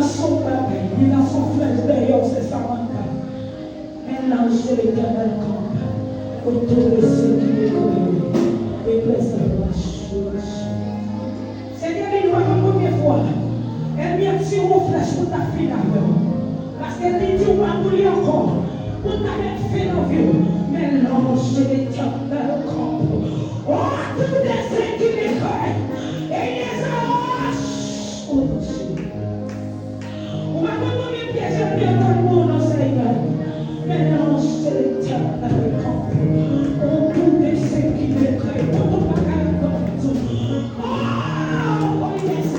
son bébé, il a son flèche d'ailleurs, c'est ça, mon gars. Un ange de l'éternel campe autour de ceux qui le connaissent et préserve la chose. Seigneur, il voit la première fois. Elle vient sur une flèche pour ta fille parce qu'elle dit, tu vas mourir encore. Pour ta mettre fait dans vie. Mais l'ange de l'éternel campe. Oh, tous les ceux qui l'écoutent et les arrache au-dessus. On va pas tomber piège à bien dans le monde, Seigneur. Mais l'ange de l'éternel campe. Oh, tous les ceux qui l'écoutent. Pour ton bagage dans tout. Oh, yes,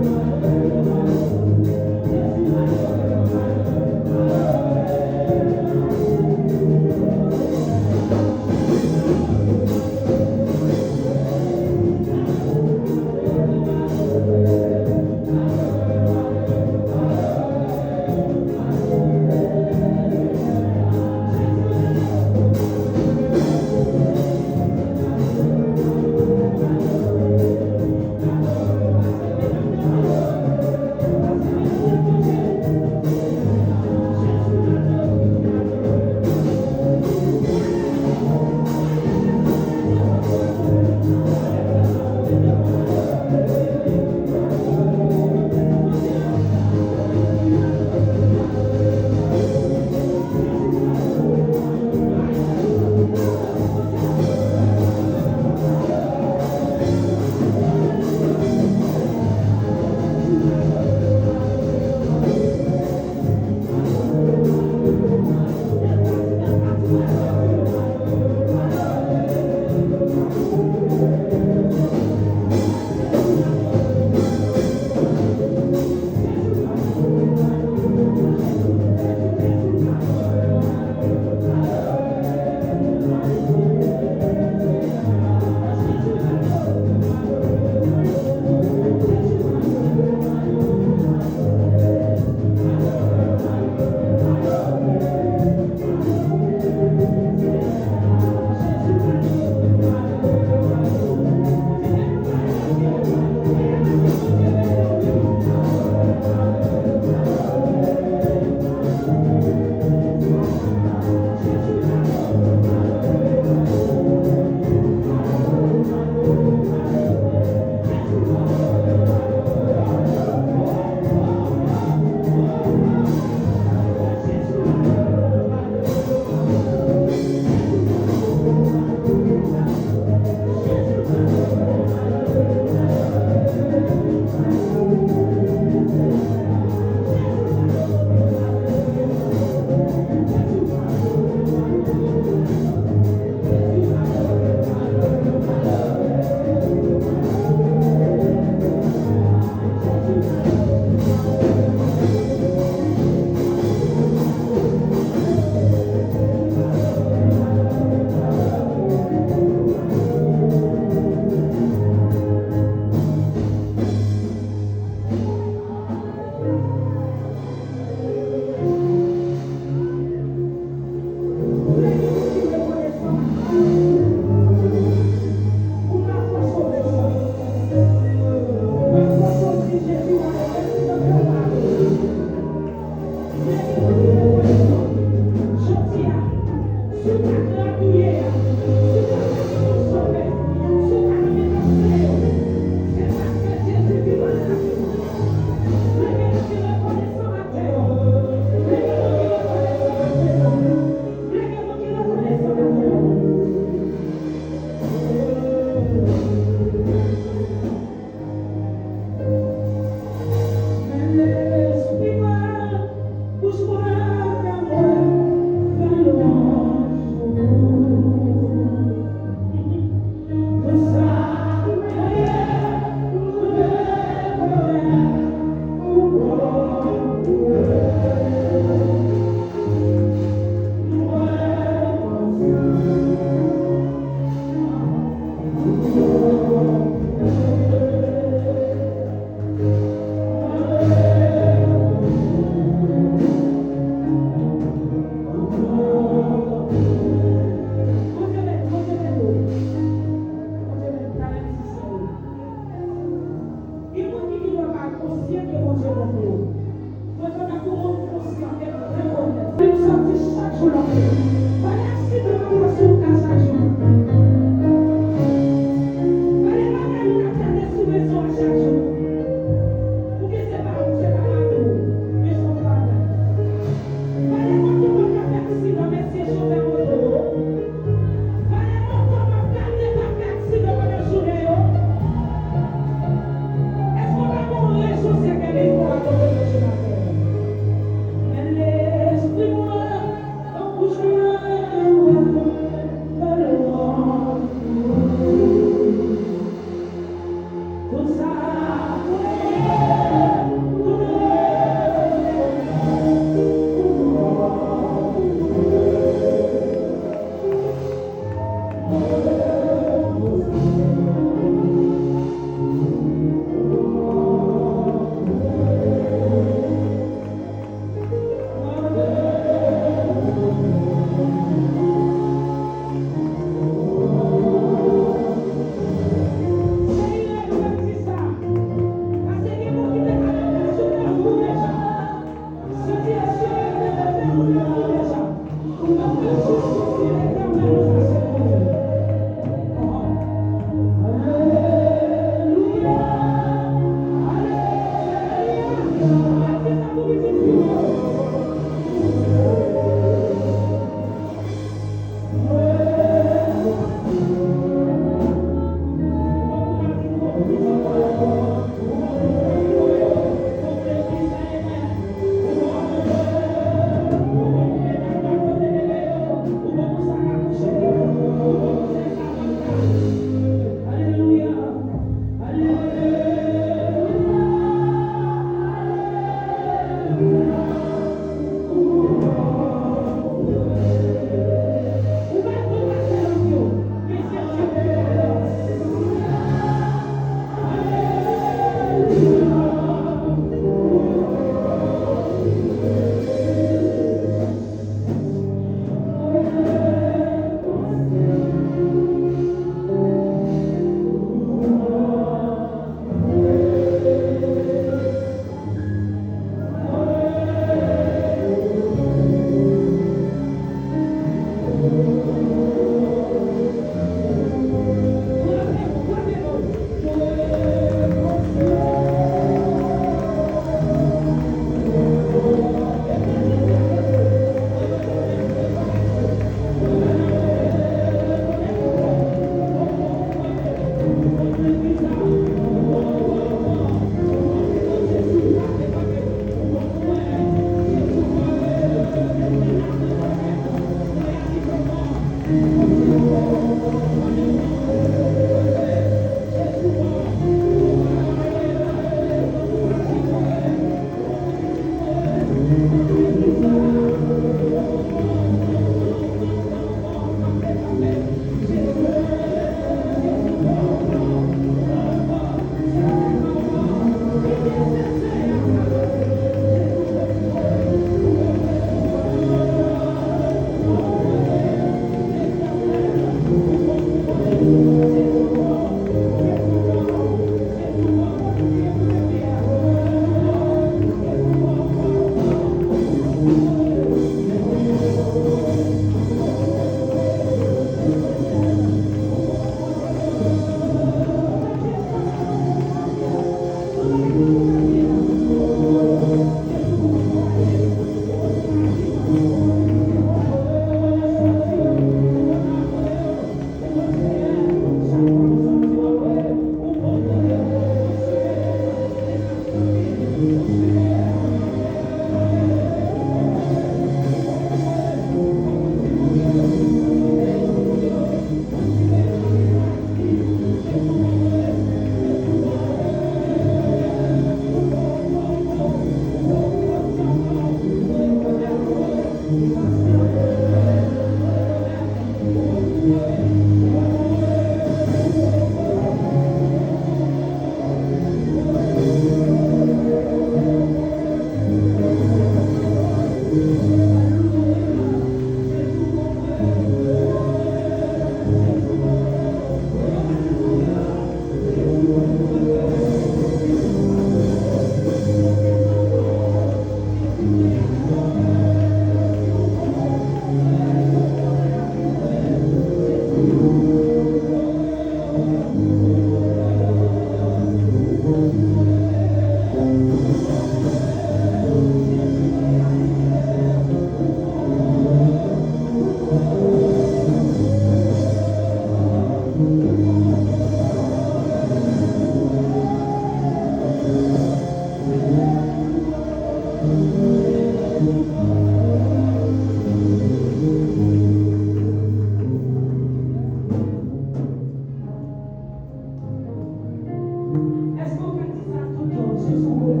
Est-ce qu'on peut dire ça tout le temps? C'est son mot.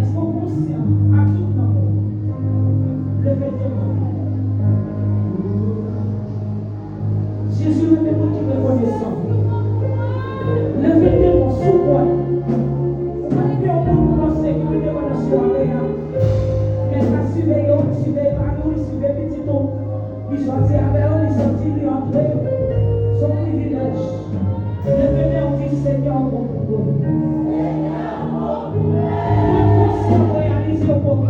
Est-ce qu'on est conscient à tout le temps? Levez-moi. Jésus, levez-moi qui me reconnaissant. Levez-moi sous moi. Vous pouvez en commencer que le démon dans la soirée. Mais ça surveille, parole, petit tout. Il sortit avec eux, il sortit, il entrait. Son privilège. Devenez en vie, Seigneur, mon pour conscient, réaliser au pour eux.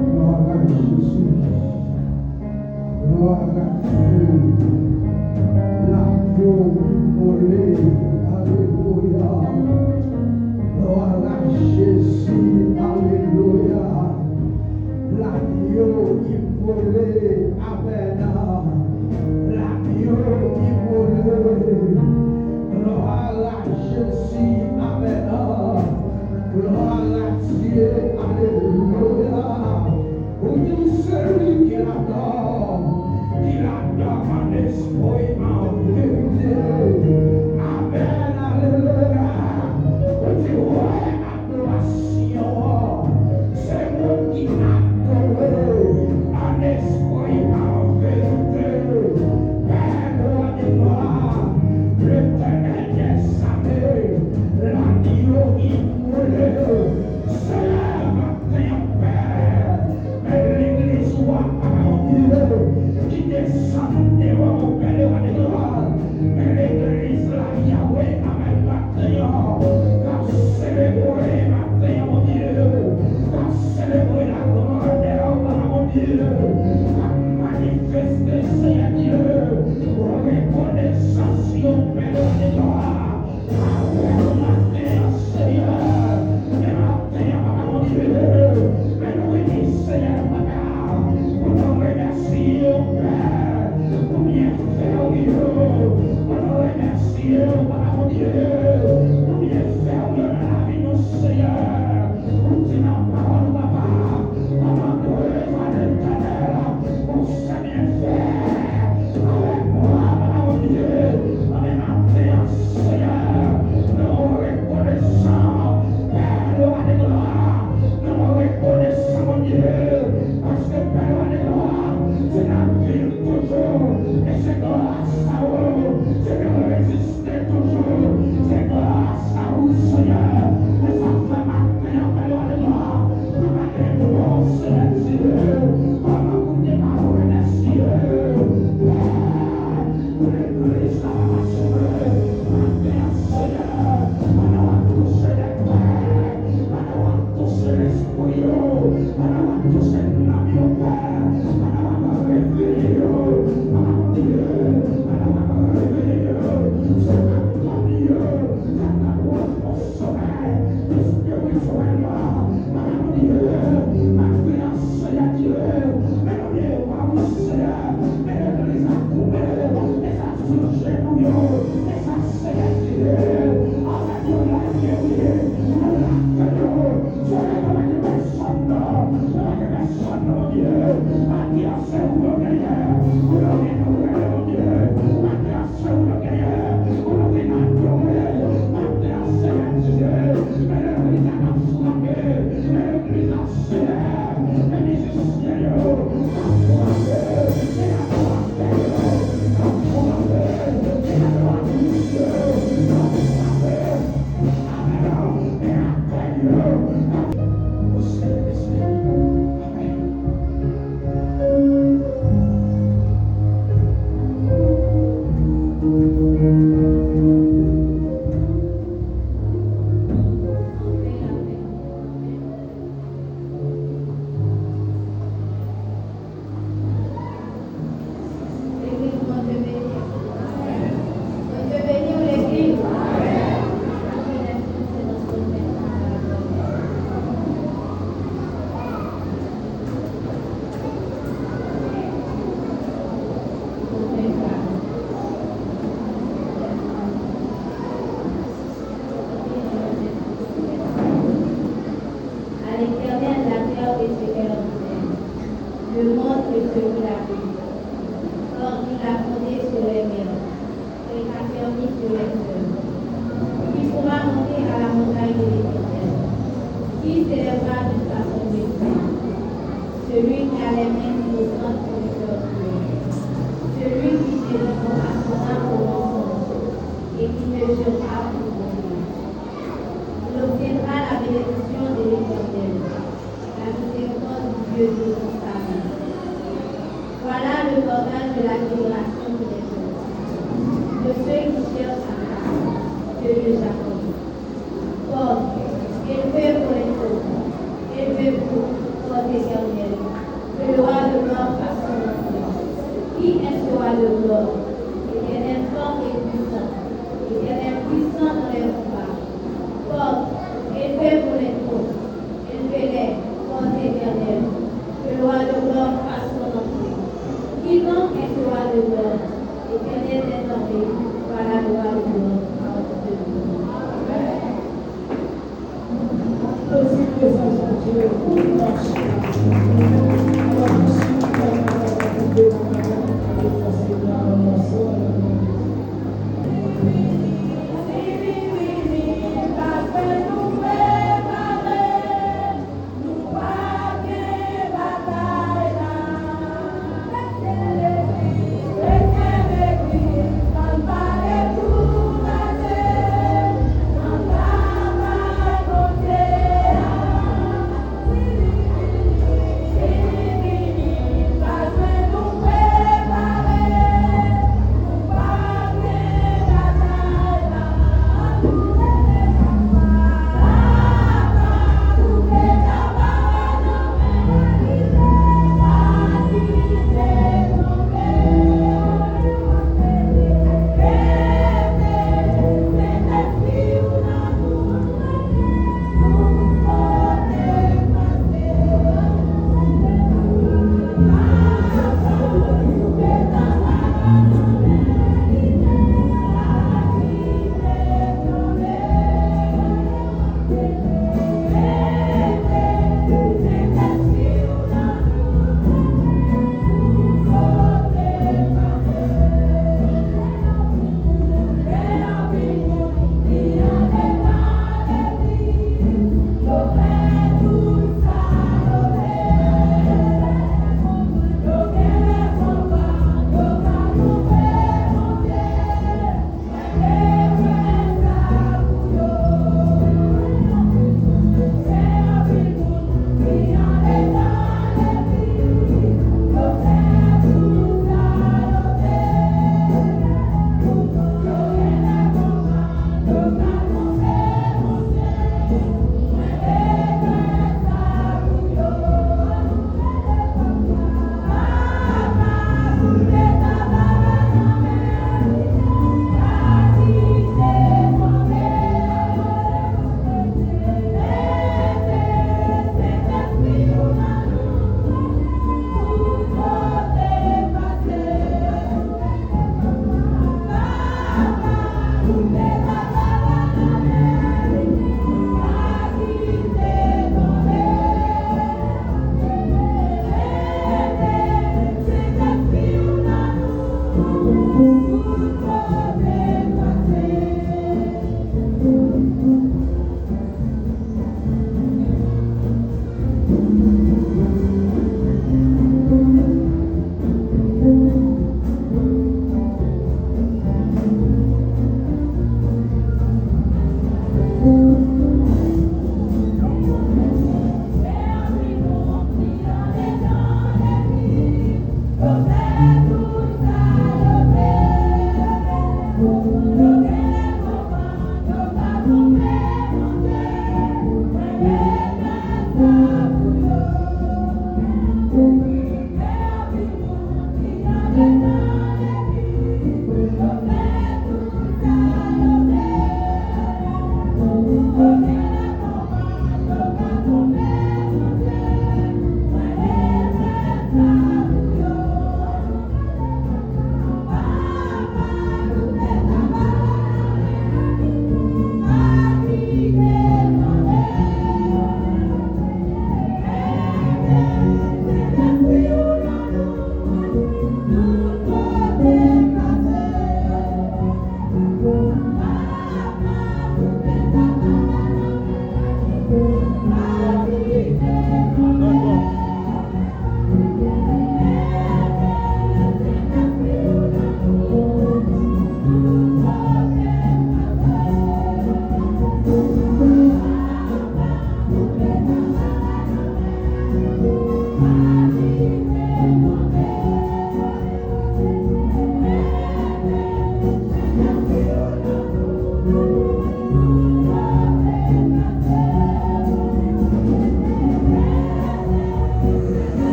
Gloire à Jésus. Gloire à Dieu. L'agneau immolé. Alléluia. Gloire à Jésus. Alléluia. L'agneau immolé. Amen. L'agneau immolé. Gloire à Jésus. Amen. Gloire à Dieu. Alléluia. Oui, celui qui l'adore en esprit et en vérité. Amen. Alléluia. Tu vois, adoration. C'est moi qui l'adore en esprit et en vérité. Père, roi des gloires, l'éternel des armées, l'agneau immolé. C'est matin, Père. Mais l'église voit par Dieu qui descend des rois au Père de gloire. Mais l'église là, Yahweh, amène matin, car célébrer matin, mon Dieu, car célébrer la grandeur, mon Dieu, car manifester, Seigneur Dieu, reconnaissance au Père de gloire. Avec matin, Seigneur, et matin, mon Dieu, mais oui, Seigneur, on te remercie, Père, pour bien faire, on te remercie, mon Dieu, pour bien faire dans la vie, mon Seigneur, on dit dans la parole, Papa, on te remercie l'éternel, pour sa bien faire, avec moi, mon Dieu, on est matin, Seigneur, nous reconnaissons, Père, le roi des gloires, nous reconnaissons, mon Dieu, parce que Père, le roi des gloires, c'est la vie toujours, et c'est grâce à vous, c'est de résister toujours, c'est grâce à vous, Seigneur, et ça fait matin, Père, le roi des gloires, on va dénoncer Dieu, on va goûter ma remercier, l'église va m'assurer, matin, Seigneur, on va toucher les pères, on va toucher l'esprit, on va toucher l'âme, Père, on va réveiller, on va dire, on va réveiller, c'est ma famille, c'est ma voix, mon sommeil, spirituellement, mon Dieu, ma fiancée à Dieu, mais le Dieu, moi, Seigneur, mais l'église a coupé, et ça surgit, mon Dieu, et ça c'est Dieu, avec Dieu, la guerrier, la guerrier, je vais avec personne, mon Dieu, ma fiancée, mon Dieu, mon Dieu, ma fiancée, mon Dieu, on est dans le ma fiancée, Dieu, mais l'église a frappé, mais l'église a serré, mais les Seigneur, ceux qui l'appuient. Or, il a fondé sur les mers et a fermé sur les fleuves. Qui pourra monter à la montagne de l'Éternel? Qui s'élèvera jusqu'à son destin? Celui qui a les mains innocentes pour le cœur pur. Celui qui se livre à son âme pour l'enfance et qui ne jure pas pour mourir. Il obtiendra la bénédiction de l'Éternel, la miséricorde du Dieu de son salut. Voilà le bordage de la génération des hommes, de ceux qui cherchent sa face, Dieu de Jacob. Or, élevé pour les pauvres, élevé pour l'Éternel, que le roi de gloire fasse son entrée. Qui est ce roi de gloire? L'Éternel fort et puissant, l'Éternel puissant dans les combats. Fort, élevé pour les pauvres, élevez-les, force éternelle, que le roi de gloire fasse son entrée. Qui donc est ce roi de gloire? L'Éternel est entré, voilà le roi de gloire.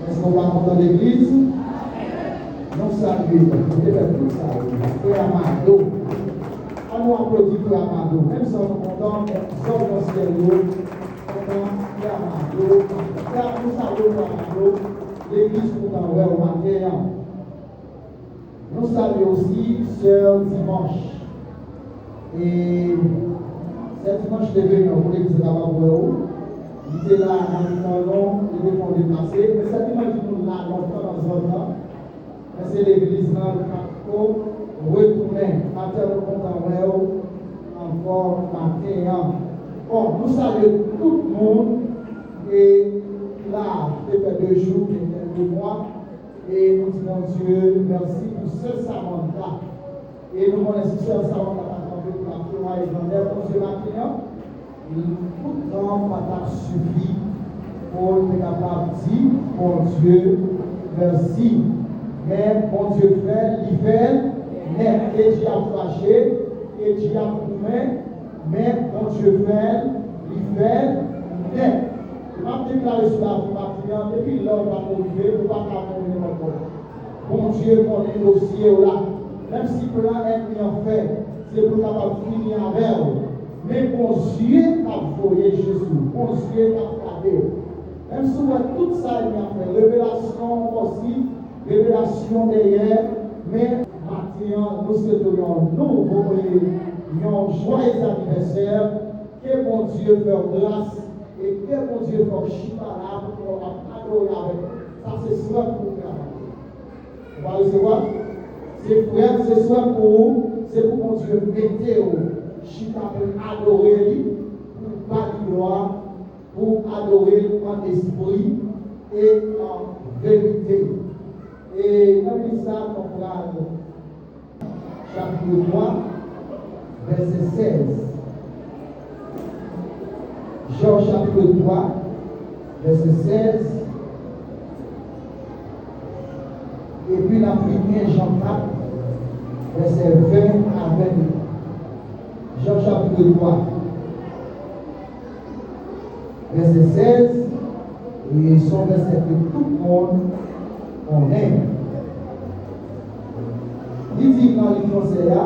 Est-ce qu'on va rentrer dans l'église? Non, saluer. Vous devez tout saluer. Frère Amado. On nous applaudit Frère Amado. Même si on est content, nous sommes dans ce ciel. Frère Amado. Frère, nous saluons Frère Amado. L'église pour t'en voir au matin. Nous saluons aussi Sœur Dimanche. Et ce dimanche, je devais pour l'église de Kababouéo. Il était là dans le nom, il était pour déplacer. Mais cette dimanche, nous là, longtemps dans ce zone-là. Mais c'est l'église là, le Capo, retourner. Matin, nous comptons encore matin. Bon, nous saluons tout le monde. Et là, ça fait 2 jours, 2 mois. Et nous disons Dieu, merci pour ce Samantha. Et nous connaissons ce Samantha pour la foi et dans comme Dieu maintenant. Tout le temps, pas suffit pour être capable de dire, bon Dieu, merci. Mais bon Dieu fait, il fait, mais Dieu a fâché, et Dieu a promis, mais bon Dieu fait, il fait, mais. Je vais déclarer sur la vie depuis là, on va arriver, on va pas mener encore. Bon Dieu, pour les dossiers là, même si le plan est mis en fait, c'est pour capable de finir avec eux. Mais bon Dieu a voyé Jésus, bon Dieu a regardé. Même si on a tout ça, il a fait révélation aussi, révélation derrière, mais maintenant, nous souhaitons nous joyeux anniversaire, que bon Dieu fait grâce. Et que mon Dieu fait chita là pour adorer avec. Ça c'est soin pour nous. On va recevoir. C'est frère, c'est soin pour vous. C'est pour mon Dieu mettre chita pour adorer lui, pour pas gloire, pour adorer en esprit et en vérité. Et comme ça, on prend chapitre 3, verset 16. Jean chapitre 3, verset 16. Et puis la première Jean 4, verset 20 à 22. Jean chapitre 3, verset 16. Et son verset que tout le monde on aime. Il dit dans le français là,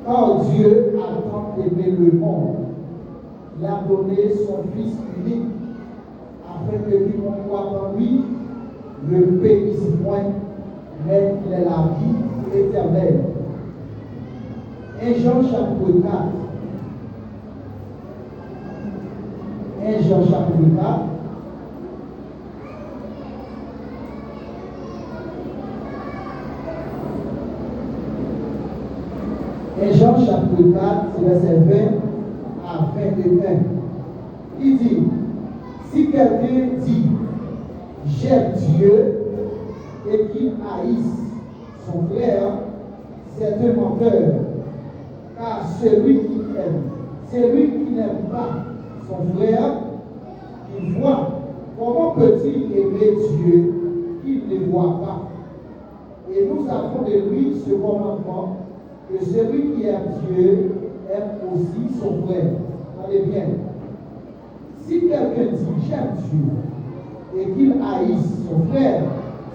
car Dieu a tant aimé le monde. Il a donné son Fils unique, afin que quiconque croit en lui ne périsse point, mais qu'il ait la vie éternelle. 1 Jean chapitre 4. 1 Jean chapitre 4. Jean chapitre 4, verset 20 à 21. Il dit, si quelqu'un dit, j'aime Dieu et qu'il haïsse son frère, c'est un menteur. Car celui qui n'aime pas son frère, il voit, comment peut-il aimer Dieu qu'il ne voit pas? Et nous avons de lui ce commandement, que celui qui aime Dieu aime aussi son frère. Regardez bien. Si quelqu'un dit j'aime Dieu et qu'il haïsse son frère,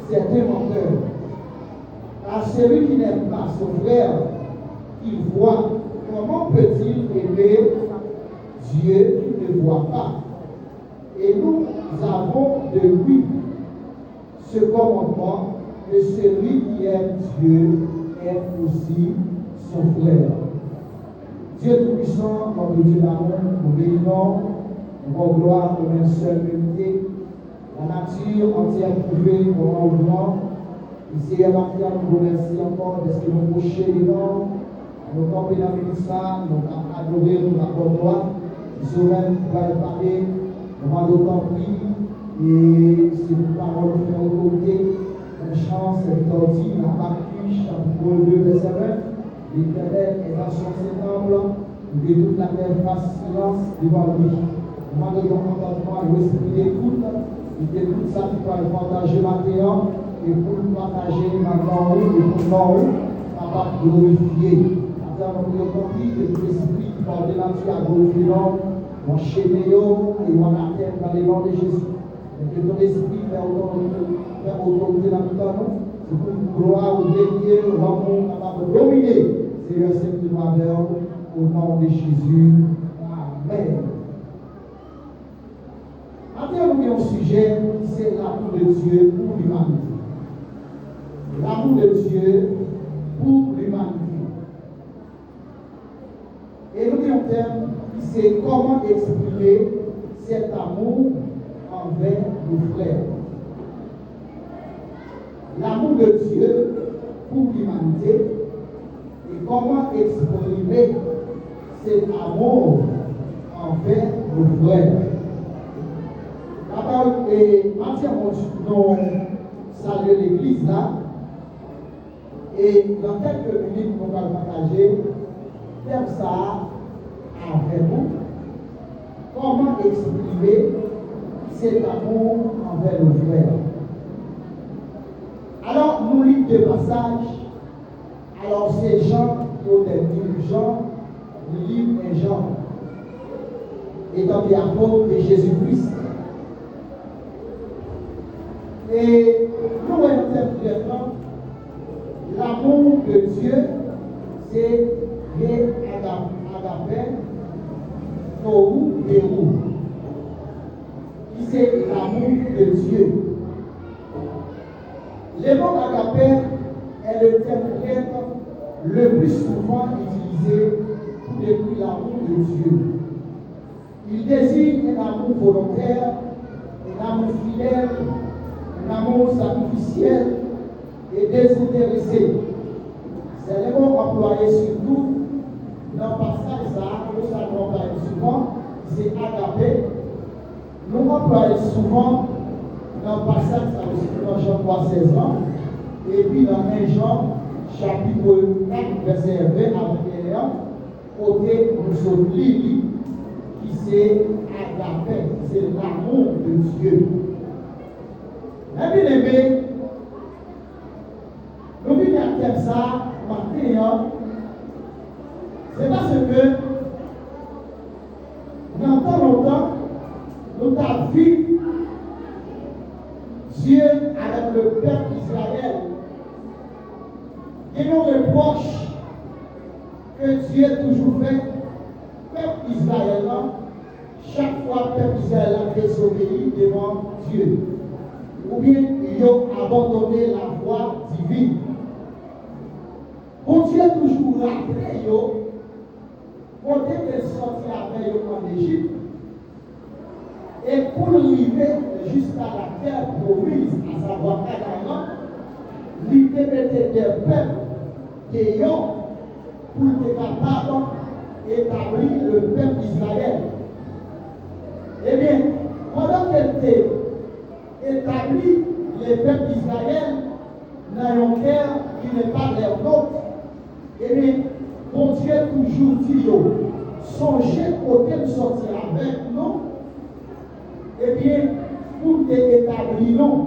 c'est un menteur. Car celui qui n'aime pas son frère, qu'il voit, comment peut-il aimer Dieu qu'il ne voit pas? Et nous avons de lui ce commandement, que celui qui aime Dieu aime aussi son frère. Dieu Tout-Puissant, notre Dieu d'amour, nous bénissons, nous gloire pour une seule unité, la nature entière prouvée pour un mouvement. Ici, à partir nous remercions encore de ce que nous couchons dedans, nous campons dans le ministère, nous adorons, nous accordons gloire. Nous même pour parler, nous avons d'autant pris, et si vous parlez de faire autorité, une chance, c'est ordi, la Habakkuk, chapitre 2, verset 9. L'Éternel est dans son temple, et que toute la terre fasse silence devant lui. Nous demandons ton contentement et l'esprit d'écoute, et que tout ça qui va partager maintenant, et pour nous partager maintenant, et pour nous, capable de glorifier. Après, nous avons compris que tout l'esprit qui parle de la nature à glorifier l'homme, mon chénéo, et mon attente dans les noms de Jésus. Et que ton esprit fait autorité dans tout temps, c'est pour une gloire, au délier, au l'amour, capable de dominer. Seigneur, c'est que nous avons au nom de Jésus. Amen. Maintenant, nous avons un sujet, c'est l'amour de Dieu pour l'humanité. L'amour de Dieu pour l'humanité. Et nous avons un thème, c'est comment exprimer cet amour envers nos frères. L'amour de Dieu pour l'humanité et comment exprimer cet amour envers nos frères. La parole est entièrement nous saluer l'église là. Et dans quelques minutes, nous allons partager faire ça avec vous. Comment exprimer cet amour envers nos frères. Alors, nous lisons deux passages. Alors, c'est Jean qui ont dit Jean, le livre est Jean, étant des apôtres de Jésus-Christ. Et nous interprétons l'amour de Dieu, c'est agapé, Torou et Rou. C'est l'amour de Dieu. Le mot agapé est le terme le plus souvent utilisé pour décrire l'amour de Dieu. Il désigne un amour volontaire, un amour fidèle, un amour sacrificiel et désintéressé. C'est le mot employé surtout dans le passage ça, nous allons parler souvent, c'est agapé. Nous employons souvent dans le passage ça aussi dans Jean 3, 16 ans, et puis dans 1 Jean, chapitre 4, verset 20 à 21, côté nous sommes Lili, qui c'est agapé, c'est l'amour de Dieu. Mais bien aimé, nous venons à faire ça maintenant, c'est parce que dans tant longtemps, nous avons vu Dieu avec le peuple d'Israël. Et nous reproche que Dieu a toujours fait, peuple Israël, chaque fois que peuple Israël a désobéi devant Dieu. Ou bien ils ont abandonné la voie divine. Bon Dieu a toujours rappelé, quand il est sorti avec eux en Égypte, et pour arriver jusqu'à la terre promise, à savoir Canaan, il mettait des peuples qui ont pour être capable d'établir le peuple d'Israël. Eh bien, pendant qu'elle était établie, le peuple d'Israël, dans un cœur qui n'est pas leur nôtre. Eh bien, bon Dieu toujours dit, songez côté de sortir avec nous. Eh bien, pour t'établir, non.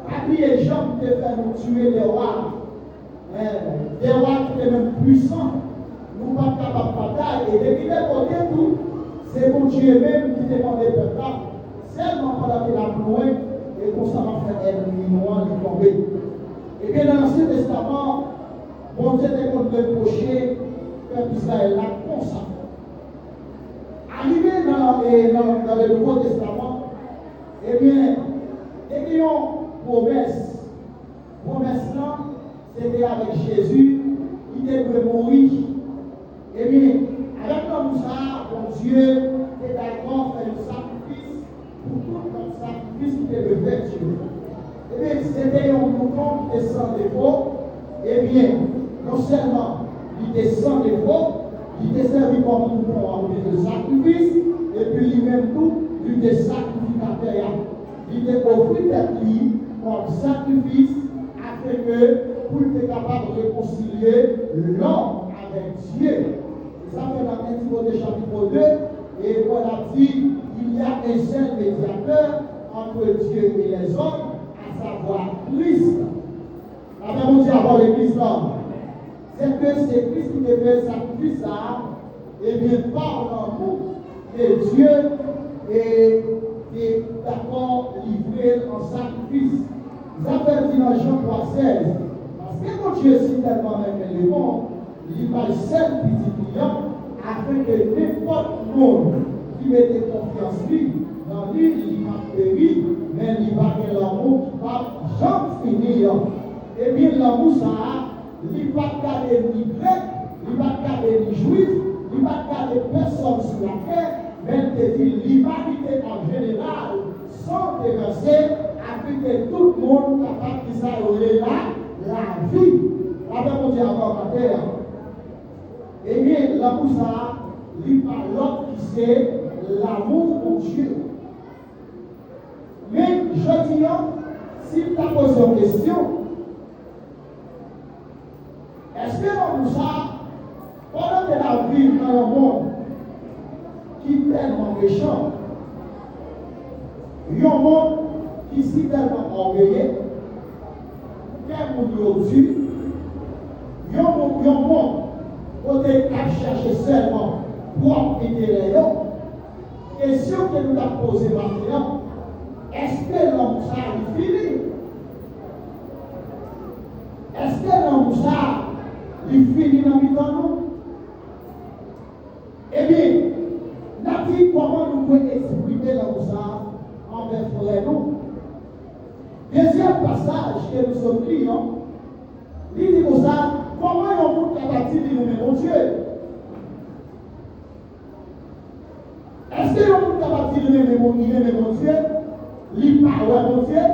Pas les gens qui te font nous tuer des rois. Des rois qui sont même puissants. Nous ne sommes pas capables de bataille. Et depuis le côté tout, c'est mon Dieu même qui demande des peuples. Seulement pendant qu'il a ploué, et qu'on s'en va faire ennemi noir, lui tomber. Et bien dans l'Ancien Testament, bon Dieu est contre le péché, peuple Israël là, comme ça. Arrivé dans le Nouveau Testament, eh bien, il y a une promesse. Promesse là, c'était avec Jésus, qui devait mourir. Eh bien, avec l'homme ça, bon Dieu est d'accord faire un sacrifice pour tout comme sacrifice qui devait faire Dieu. Eh bien, c'était un mouton qui était sans défaut. Eh bien, non seulement il était sans défaut, il était servi comme un mouton en guise de sacrifice, et puis lui-même tout, il était sacrificateur. Il était offert d'être lui comme sacrifice afin que pour être capable de réconcilier l'homme avec Dieu. Et ça fait dans 1 Timothée chapitre 2, et on a dit il y a un seul médiateur entre Dieu et les hommes, à savoir Christ. La même on dit avant l'église l'homme. C'est que c'est Christ qui devait sacrifier ça, et bien par l'amour que Dieu est d'accord livré en sacrifice. Ça fait dire dans Jean 3,16. Parce que quand Dieu si tellement aimé le monde, il va le seul petit client afin que n'importe monde qui mette confiance lui, dans lui, il va périr, mais il va avoir l'amour qui va jamais finir. Et bien l'amour ça, il va garder ni grec, il va garder ni juif, il va garder personne sur la terre, mais il dit l'humanité en général, sans déverser, afin que tout le monde capable de s'arrêter là, la vie. Après, on dit encore la terre. Eh bien, l'amour ça, il parle l'autre qui c'est l'amour pour Dieu. Mais je dis, si tu as posé une question, est-ce que l'amour ça, pendant que la vie dans un monde qui est tellement méchant, il y a un monde qui est tellement orgueilleux, quel monde au-dessus, il y a un monde où on chercher seulement propre intérêt. Question que nous avons posée maintenant, est-ce que l'homme ça est fini? Est-ce que l'homme ça est fini dans le temps? Eh bien, nous dit comment nous pouvons exprimer l'homme ça envers frère nous. Deuxième passage que nous sommes liés, il dit comme ça, comment on peut capable de dire mon Dieu? Est-ce que l'on peut capable de dire mon Dieu? Il parle mon Dieu,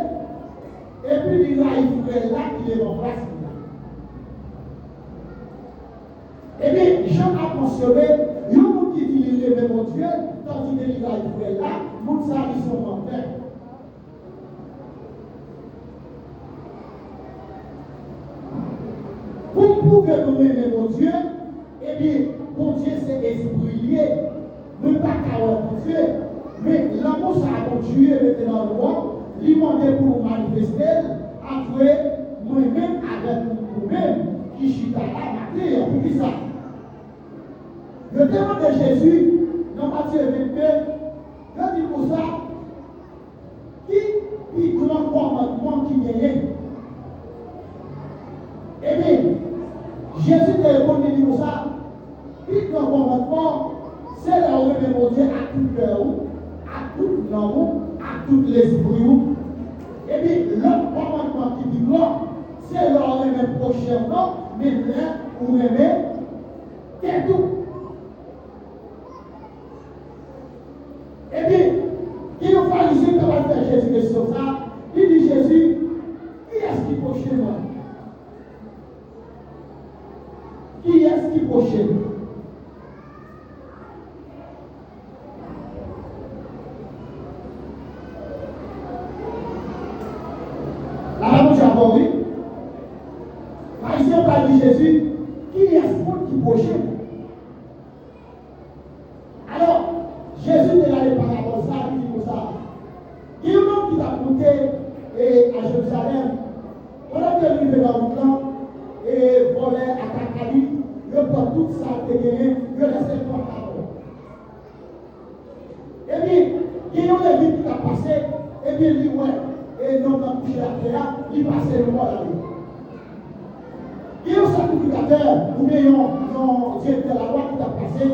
et puis il a il là qu'il est en place. Eh bien, Jean a mentionné, il y a un monde qui dit il est mon Dieu, tandis qu'il a il là, mon ça ils sont menteurs. Pour prouver que nous aimons mon Dieu, eh bien, mon Dieu c'est esprit lié. Nous ne pas qu'à mon Dieu, mais l'amour ça a continué maintenant nous, lui demander pour nous manifester, après nous-mêmes avec nous-mêmes, qui chute à la matière, pour qui ça? Le témoin de Jésus, dans Matthieu 22, je dis pour ça, qui est grand commandement qui vient? Eh bien, Jésus te répond pour ça. Qui grand commandement, c'est là où il mon Dieu à tout cœur, à tout l'amour, à tout l'esprit. Eh bien, l'autre commandement qui dit non, c'est là où il est prochainement, mais là où il est, c'est tout. Eh bien, il y a un pharisien qui va faire Jésus sur ça. Il dit Jésus, qui est-ce qui proche moi? Qui est-ce qui prochaine? La réponse est oui. Jésus, qui est-ce qui prochain? Alors, Jésus est allé par rapport à ça, il dit comme ça. Il y a un homme qui t'a monté à Jérusalem. Pendant qu'il arrive dans le camp et volait à Kakali, il prend tout ça, il gagné, il laisse le corps à l'eau. Et puis, il y a un Lévite qui a passé, et puis il dit, ouais, et non, dans couché à terre, il passe le mort à lui. Il y a un sacrificateur, ou bien un directeur de la loi qui a passé,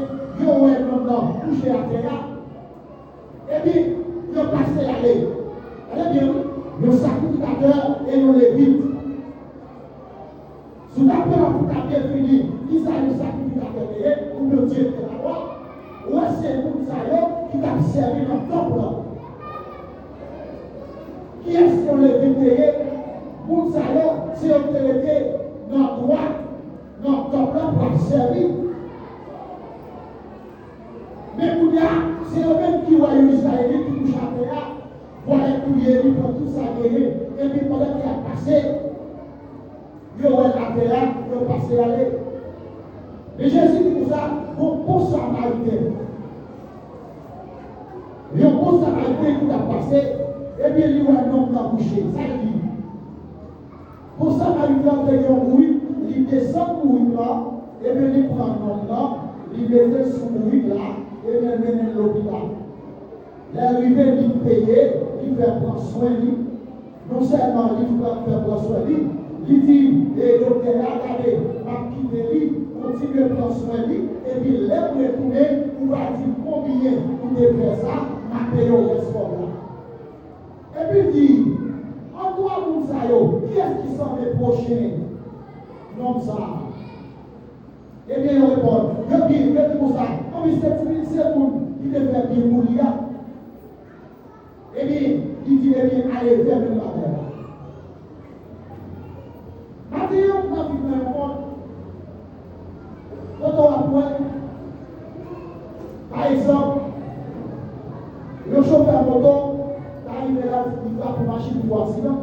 il y a un homme couché à terre, et puis il a passé la loi. Allez bien, il y a un sacrificateur et un Lévite. Si vous avez un bien fini, qui ça le sacrificateur ou le directeur de la loi, ou c'est pour ça qui t'a servi dans le temple. Qui est-ce qu'on le vit pour ça, c'est autorité dans le droit, dans le temple pour servir. Mais pour là, c'est le même qui voit les Israélites qui touchent à terre, voilà tout il prend tout ça gagné, et puis pendant qu'il a passé, il a la terre, il a passé à l'aller. Mais Jésus dit pour ça, pour Samaritain. Il y a un bon Samaritain qui a passé, et puis il y a un homme qui a couché. Ça dit. Pour Samaritain, il y a un bruit, il descend pour lui là, et puis il prend un homme là, il met sous lui là, et il mène à l'hôpital. L'arrivée, il paye, il fait prendre soin de lui. Non seulement il fait prendre soin de lui, il dit, et docteur, regardez, m'a quitté lui, continue à prendre soin de lui, et puis l'air retourner, on va dire combien vous devez faire ça, m'a payé au restaurant là. Et puis il dit, en toi, Mounsayo, qui est-ce qui sont les prochains? Non, ça. Eh bien, il répond, je dis, pour ça, comme c'est pour qui devait bien mourir. Eh bien, il dit, eh bien, allez, vers le matin. Maintenant, on a vu un monde. Quand on a point, par exemple, le chauffeur moto, arrive là, il va pour machine pour accident.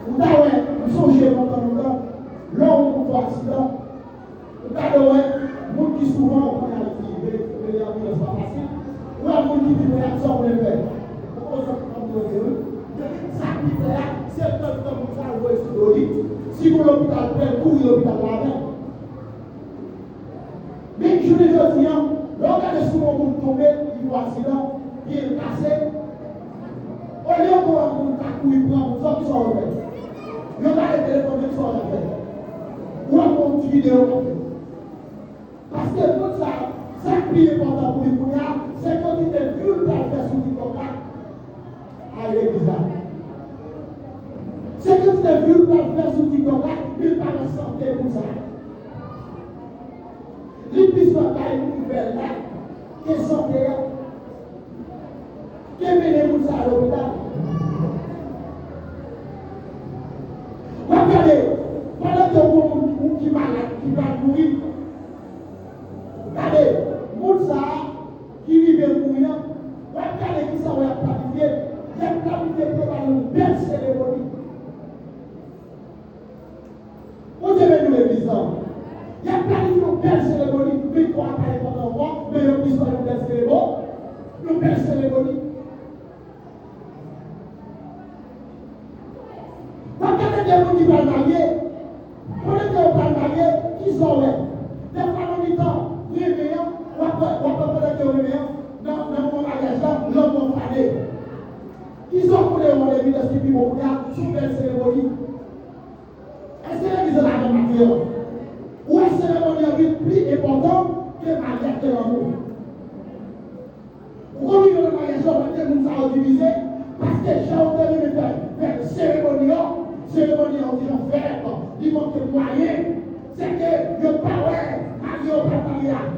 Ou là, ouais, nous sommes chez longtemps, l'homme pour accident. Ou là, ouais, nous qui souvent, on a dit, les ambulances pas facile. Ou là, nous qui vivent réaction pour les faire. Ça qui fait là, c'est le temps comme ça, vous voyez, sur l'île. Si vous l'hôpital prend, courir l'hôpital là-bas. Mais je les dis, regardez souvent vous tombez, il faut accident, il est cassé. Au lieu de voir un couille, il prend ça qui sont en fait. Il y a des téléphones qui sont en fait. Ou un petit vidéo. Parce que tout ça, c'est plus important pour les couillards, c'est quand il est vu le faire sur TikTok là. Ah, il est bizarre. C'est quand il est vu le faire sur TikTok là, il parle de santé pour ça. Les puissent pas une nouvelle là, qui sont là, qui mènent pour ça à l'hôpital. Regardez, pendant que vous qui malade, qui va mourir, regardez, Moussa qui vit mourir, regardez qui s'en va planifier, il a planifié pour une belle cérémonie. Vous devez nous l'église. Il y a planifié une belle cérémonie, mais quoi apparaît pendant moi, mais il y a une belle cérémonie. Une belle cérémonie. Regardez des gens qui vont marier. Pendant qu'ils vont marier, qui sont là? Des fois, dans le temps, réveillant, ou après pendant qu'ils réveillant, dans mon mariage là, l'homme va faner. Ils ont pour les évidences qui vivent au Kouya, sous une belle cérémonie. Est-ce que l'église est la même matière? Ou est-ce que la cérémonie est plus importante que le mariage de l'amour? Pourquoi nous le mariage là, nous avons divisé? Parce que j'ai entendu de faire une cérémonie, on dit on fait, il manque de moyens. C'est que je ne pas marié au papa,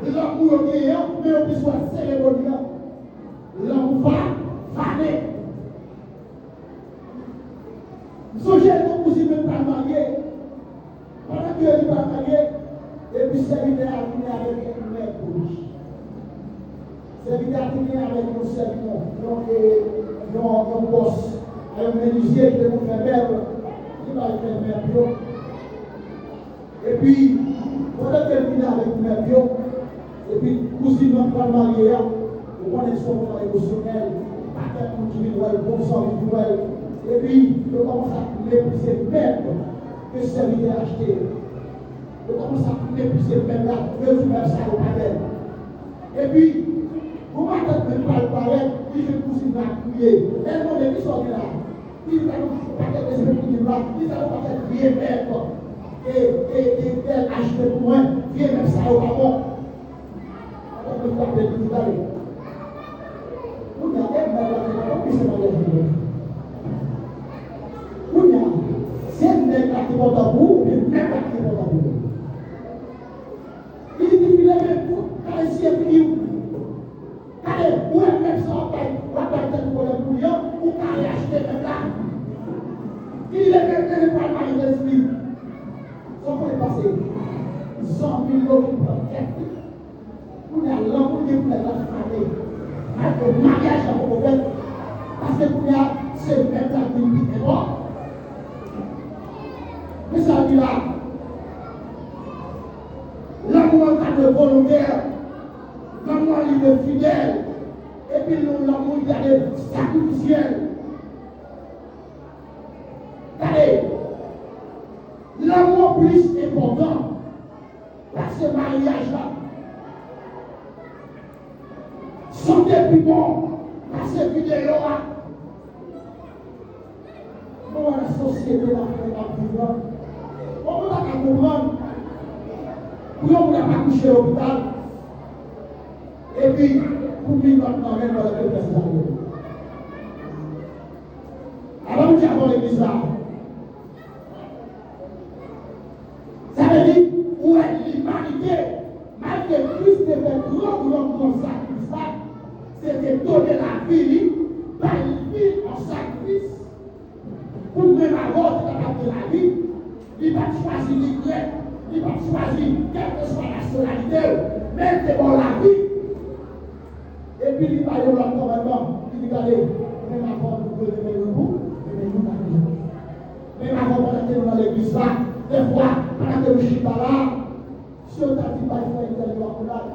l'amour est bien, mais on puisse faire une cérémonie. L'amour va faner. Songez que vous ne pouvez pas marier. Pendant que vous ne pas marier, et puis serviteur a fini avec une mère bouche. Serviteur a fini avec un serpent, un boss, un menuisier qui vous fait belle. Il va faire mes. Et puis, pendant qu'elle vient avec mes, et puis, cousine va pas marier, on est son moment émotionnel, pas quelqu'un qui vient le bon sang visuel. Et puis, je commence à mépriser même que serviteur acheté. Je commence à mépriser même là, que je mets ça au panel. Et puis, vous m'attendez même pas le pareil, puis je cousine va crier. Elle m'a dit qui sont là. Il va nous pas de l'esprit qui là, il va nous pas de crier même. Et elle achète pour moi, viens même ça au pardon. Alors, je vais faire des petits d'aller. Vous n'avez même pas de l'esprit. C'est négatif pour vous, mais négatif pour vous. Il dit qu'il est même quand il est fini. Allez, où est même ça, on va faire pour le bouillon, ou quand il acheté même là. Il est même pas mal d'esprit. Ça peut passer. 100 000 euros pour faire. Vous avez l'amour de vous, la famille. Avec le mariage à vos problèmes. Parce que vous avez, c'est même la vie qui est morte. Mais ça dit là, l'amour est volontaire, l'amour est fidèle, et puis l'amour est sacrificiel. Regardez, l'amour plus important, parce que ce mariage-là, sont des plus bons, parce que fidèle-là, comment la société va faire vivre. On peut pas comprendre. Pourquoi on n'a pas couché à l'hôpital? Et puis, pour vivre maintenant, même dans le président. Alors, nous avons l'église là. Ça veut dire, où est l'humanité? Malgré Christ de faire grand sacrifice, c'était donner la vie, par une vie en sacrifice. Pour même avoir la vie. Il va choisir l'Église, il va choisir quelle que soit la nationalité, même devant la vie. Et puis il va y avoir le commandement, il dit allez, même avant vous pouvez lever le bout, levez-nous la vie. Même avant pendant que nous dans l'église là, des fois, pendant que nous sommes là, si on t'a dit pas il faut être dans la coulade.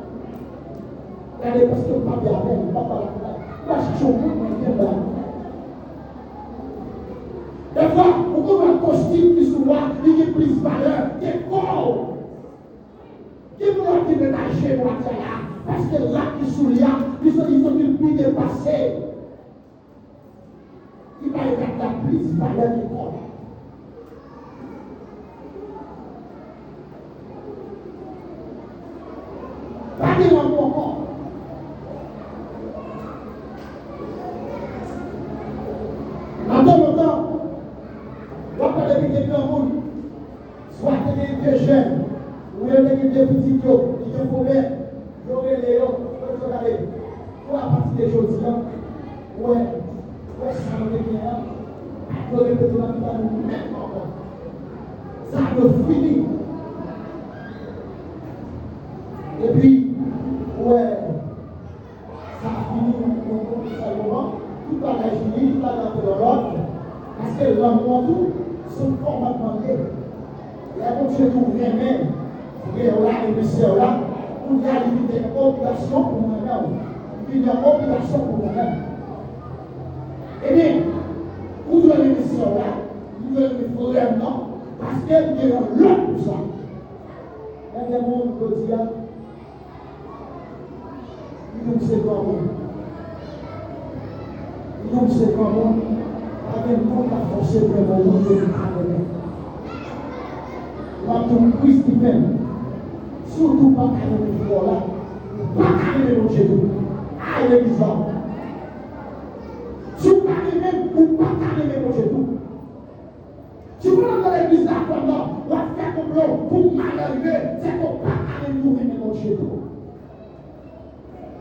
Regardez, parce que le pape est avec, il ne va pas la coulade. Il va chercher au bout, il vient là. Des fois, pourquoi un costume qui soit il est plus valeur que corps? Qui vous a dit de nager pour là? Parce que là qui sont là, ils sont plus dépassés. Il va y avoir la plus valeur que corps. Pas de l'amour encore. Attends. On va parler de grands monde, soit des jeunes, ou des petits qui ont problème, qui ont les regardez, pour la partie des choses, ouais, ça me fait bien, pour répéter dans le même encore. Ça me finit. Et puis, ouais, ça finit au moment, tout va la finir, tout va dans l'autre, parce que l'amour, tout, son corps m'a demandé. Et à continuer d'ouvrir même, frère là et mes sœurs là, pour réaliser une obligation pour moi-même. Une obligation pour moi-même. Eh bien, vous devez mes sœurs là, vous devez mes frères non, parce qu'elles diront l'autre pour ça. Il y a des gens qui disent, ils nous c'est comment. Ils nous c'est comment. Avec le monde à forcer vraiment le monde de l'État. Quand on prie même, surtout pas qu'à nous là, pas qu'à nous chez nous, à l'église là. Si vous parlez même, ou pas qu'à nous chez nous. Si vous allez dans l'église là, pendant, on va faire complot pour mal arriver, c'est qu'on pas qu'à nous chez nous.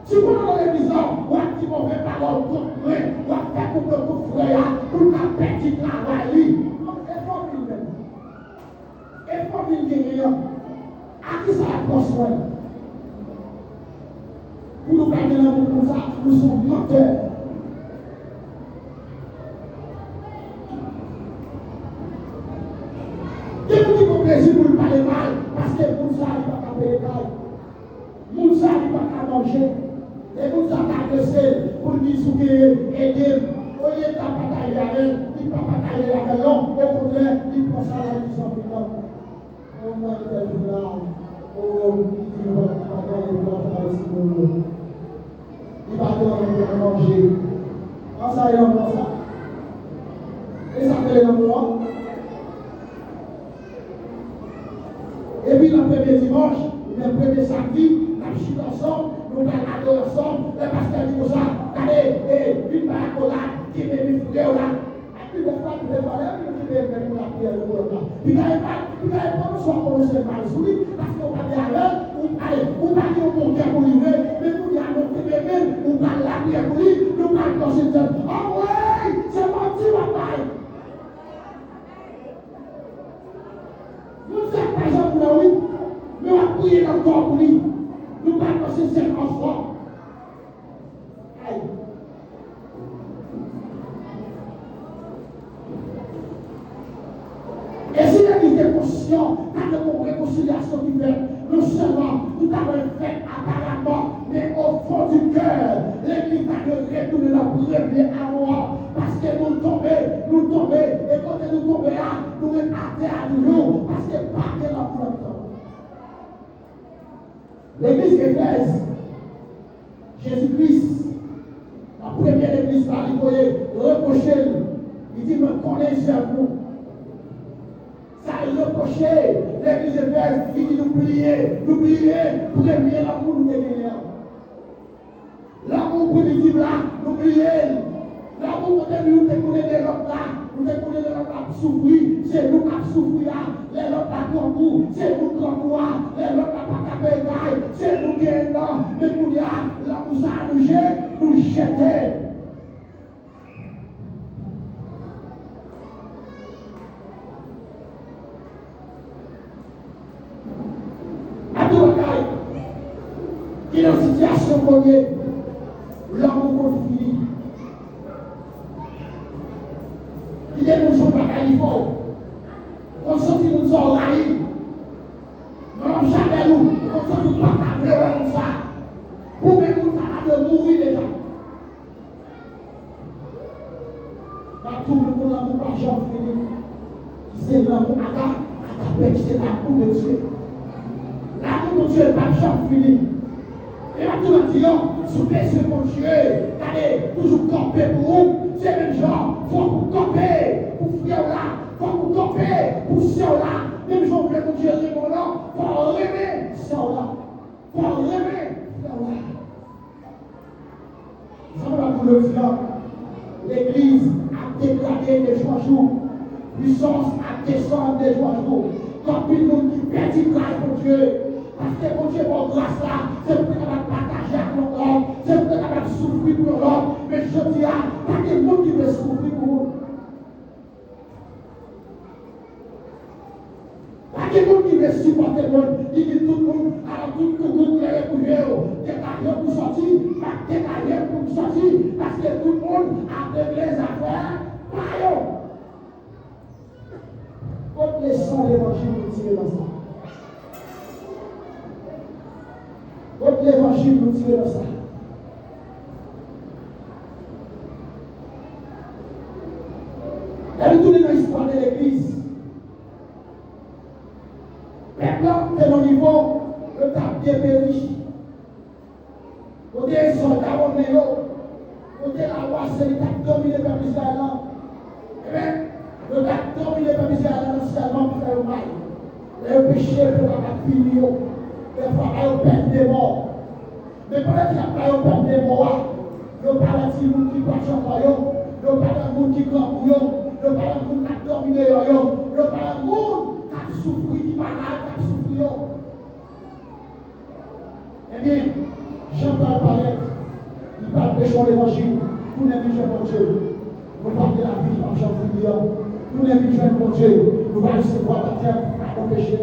Si vous allez dans l'église là, on va dire mauvais parole contre nous, on va faire complot pour frère, pour la petite travail. Et pour une guerrière, à qui ça a construit? Pour nous garder l'amour comme ça, nous sommes menteurs. Jésus pour parler mal, parce que pour ça, il va pas payer mal. Pour ça, il va pas manger. Et pour ça, il va agresser, pour lui souquer, aider. Au lieu de pas batailler avec, il ne va pas batailler avec l'homme. Au contraire, il prend ça là, il s'en fait là. Oh, moi, il est là. Oh, il va manger. Quand ça, il en ça. Et ça fait les moments. Et puis, le premier dimanche, le premier samedi, nous chute ensemble, nous allons adorer ensemble. Le pasteur dit comme ça, allez, une paracola, qui met une frère là. Et puis, des fois, nous devons aller, nous devons faire la prière de l'autre là. Puis, il n'y a pas de soit pour nous faire mal sur lui, parce qu'on va dire à ou pas dire au bon Dieu pour lui, mais pour dire à notre bébé, ou pas la prière pour lui, nous pas considérer. Oh oui, c'est mon petit papa. Nous sommes pas gens pour lui, mais on va prier encore pour lui. Nous pas considérer cet enfant. Aïe. Et si l'Église est conscient, quand on réconciliation qui fait, non seulement nous avons fait apparemment, mais au fond du cœur, l'Église a retourné la première amour. Parce que nous tombons, et quand nous tombons là, nous sommes à nous, parce que pas de la plante. L'Église Éphèse, Jésus-Christ, la première Église, il faut reprocher, il dit, me connaissez vous. Ça reproché, l'Église Éphèse, il dit n'oubliez, premier l'amour nous gagner. L'amour primitif là, n'oubliez. L'amour quand nous découvrir de l'autre là, nous découvrir de l'autre là souffrir, c'est nous qui souffrir là, les autres là pour nous, c'est nous qui nous les autres là pas capable, c'est nous qui est là, mais nous y a, l'amour ça nous jeter. Qui est dans une situation connue, l'amour fini. Il est nous jouer à Californie. On sent que nous sommes raïs. Nous n'avons jamais nous. On sent que nous ne sommes pas pleurer comme ça. Pour que nous soyons de mourir déjà. Dans tout le monde, l'amour pas jamais fini. C'est l'amour à la c'est l'amour de Dieu. L'amour de Dieu n'est pas jamais fini. Et là, tout le monde, sous ce mon Dieu, allez, toujours camper pour vous. C'est même genre, il faut vous camper pour frère là, il faut vous camper pour soeur là. Même genre, vous mon Dieu, mon nom, il faut rêver soeur là. Il faut rêver frère là. Ça va pour le dire, l'Église a dégradé les 3 jours. Puissance a descendu les 3 jours. Quand il nous dit, petit grâce pour Dieu. Parce que mon Dieu, pour grâce là, c'est pour capable partager avec l'homme, c'est pour capable souffrir pour l'homme. Mais je dis, pas que le monde qui veut souffrir pour vous. Pas que le monde qui veut supporter le monde. Il dit tout le monde, alors tout le monde est réfugié, des carrières pour sortir, des carrières pour sortir, parce que tout le monde a réglé les affaires. Pareil. Quand les sangs l'évangile nous tirent dans ça. Quand l'évangile nous tire dans ça. Elle est tournée dans l'histoire de l'Église. Maintenant, que nos niveaux, le temps bien péri. Côté les soldats, on est là. Côté la loi, c'est le temps dominé par Israël. Eh bien, le temps dominé par Israël, seulement pour faire le mal. Le péché pour la finir. Les femmes ont perdu des morts. Mais peut-être qu'il n'y a pas eu perdu des morts. Il n'y a pas de monde qui passe en royaume. Il n'y a pas de monde qui campe. Il n'y a pas de monde qui a dominé le royaume. Il n'y a pas de monde qui a souffert, qui a malade, qui a souffert. Eh bien, Jean-Paul parlait. Il parle de son évangile. Nous n'aimons pas mon Dieu. Nous parlons de la vie par Jean-Paul. Nous n'aimons pas mon Dieu. Nous allons recevoir la terre pour nos péchés.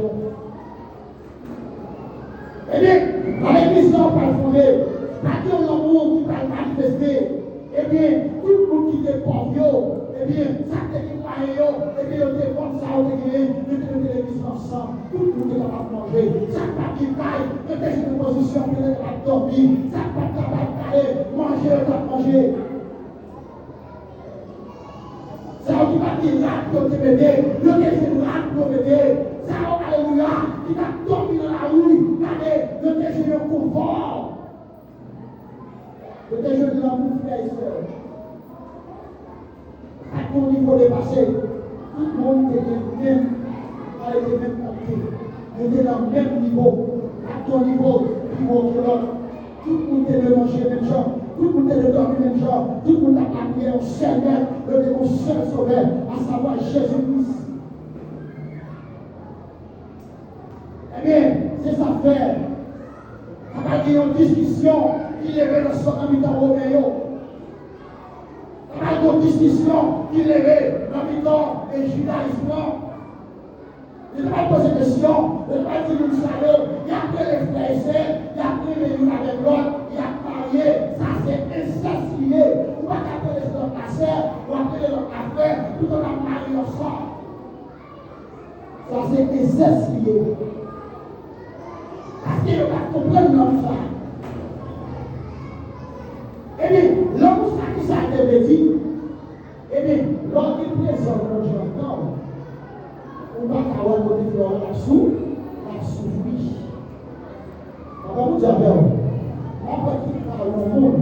Eh bien, dans l'église, on va fonder, pas que l'amour qui va manifester, eh bien, tout le monde qui est pauvre, eh bien, ça te dit moyen, eh bien, on te vend ça on est gagné, nous devons l'église ensemble, tout le monde est capable de manger. Ça pas qui paille, nous sommes une position pour les capable de dormir. Ça pas capable d'aller manger, on doit manger. Ça on dit pas qu'il rate pour te mener, le désir rate pour mener. Ça on alléluia, qui t'a dormi dans la rue, regardez, le désir de confort. Le désir de l'amour, frère et sœur. À ton niveau dépassé, tout le monde était même, avec les mêmes qualités. Ils étaient dans le même niveau. À ton niveau, niveau que l'autre. Tout le monde était de manger même genre. Tout le monde était de dormir même genre. Tout le monde a appris au seul maître, le seul sauveur, à savoir Jésus-Christ. Eh bien, c'est ça faire. Ça va dire une discussion qui est dans son habitant romain. Pas de discussion qui levait dans le temps et judaïsme. Il n'a pas posé de question, il n'a pas dit nous salaud, il a pris les frères et sœurs, il a pris les unes avec l'autre, il a marié, ça c'est inceste lié. On va appeler les autres affaires, on va appeler l'autre affaire, tout on a marié ensemble. Ça c'est inceste lié. Parce qu'il ne va pas comprendre l'homme ça. Eh bien, l'homme ça qui ça devait dire, eh bien, l'homme qui présente dans le jardin, on va avoir le côté de la souffrir. On va vous dire, après qu'il parle au monde,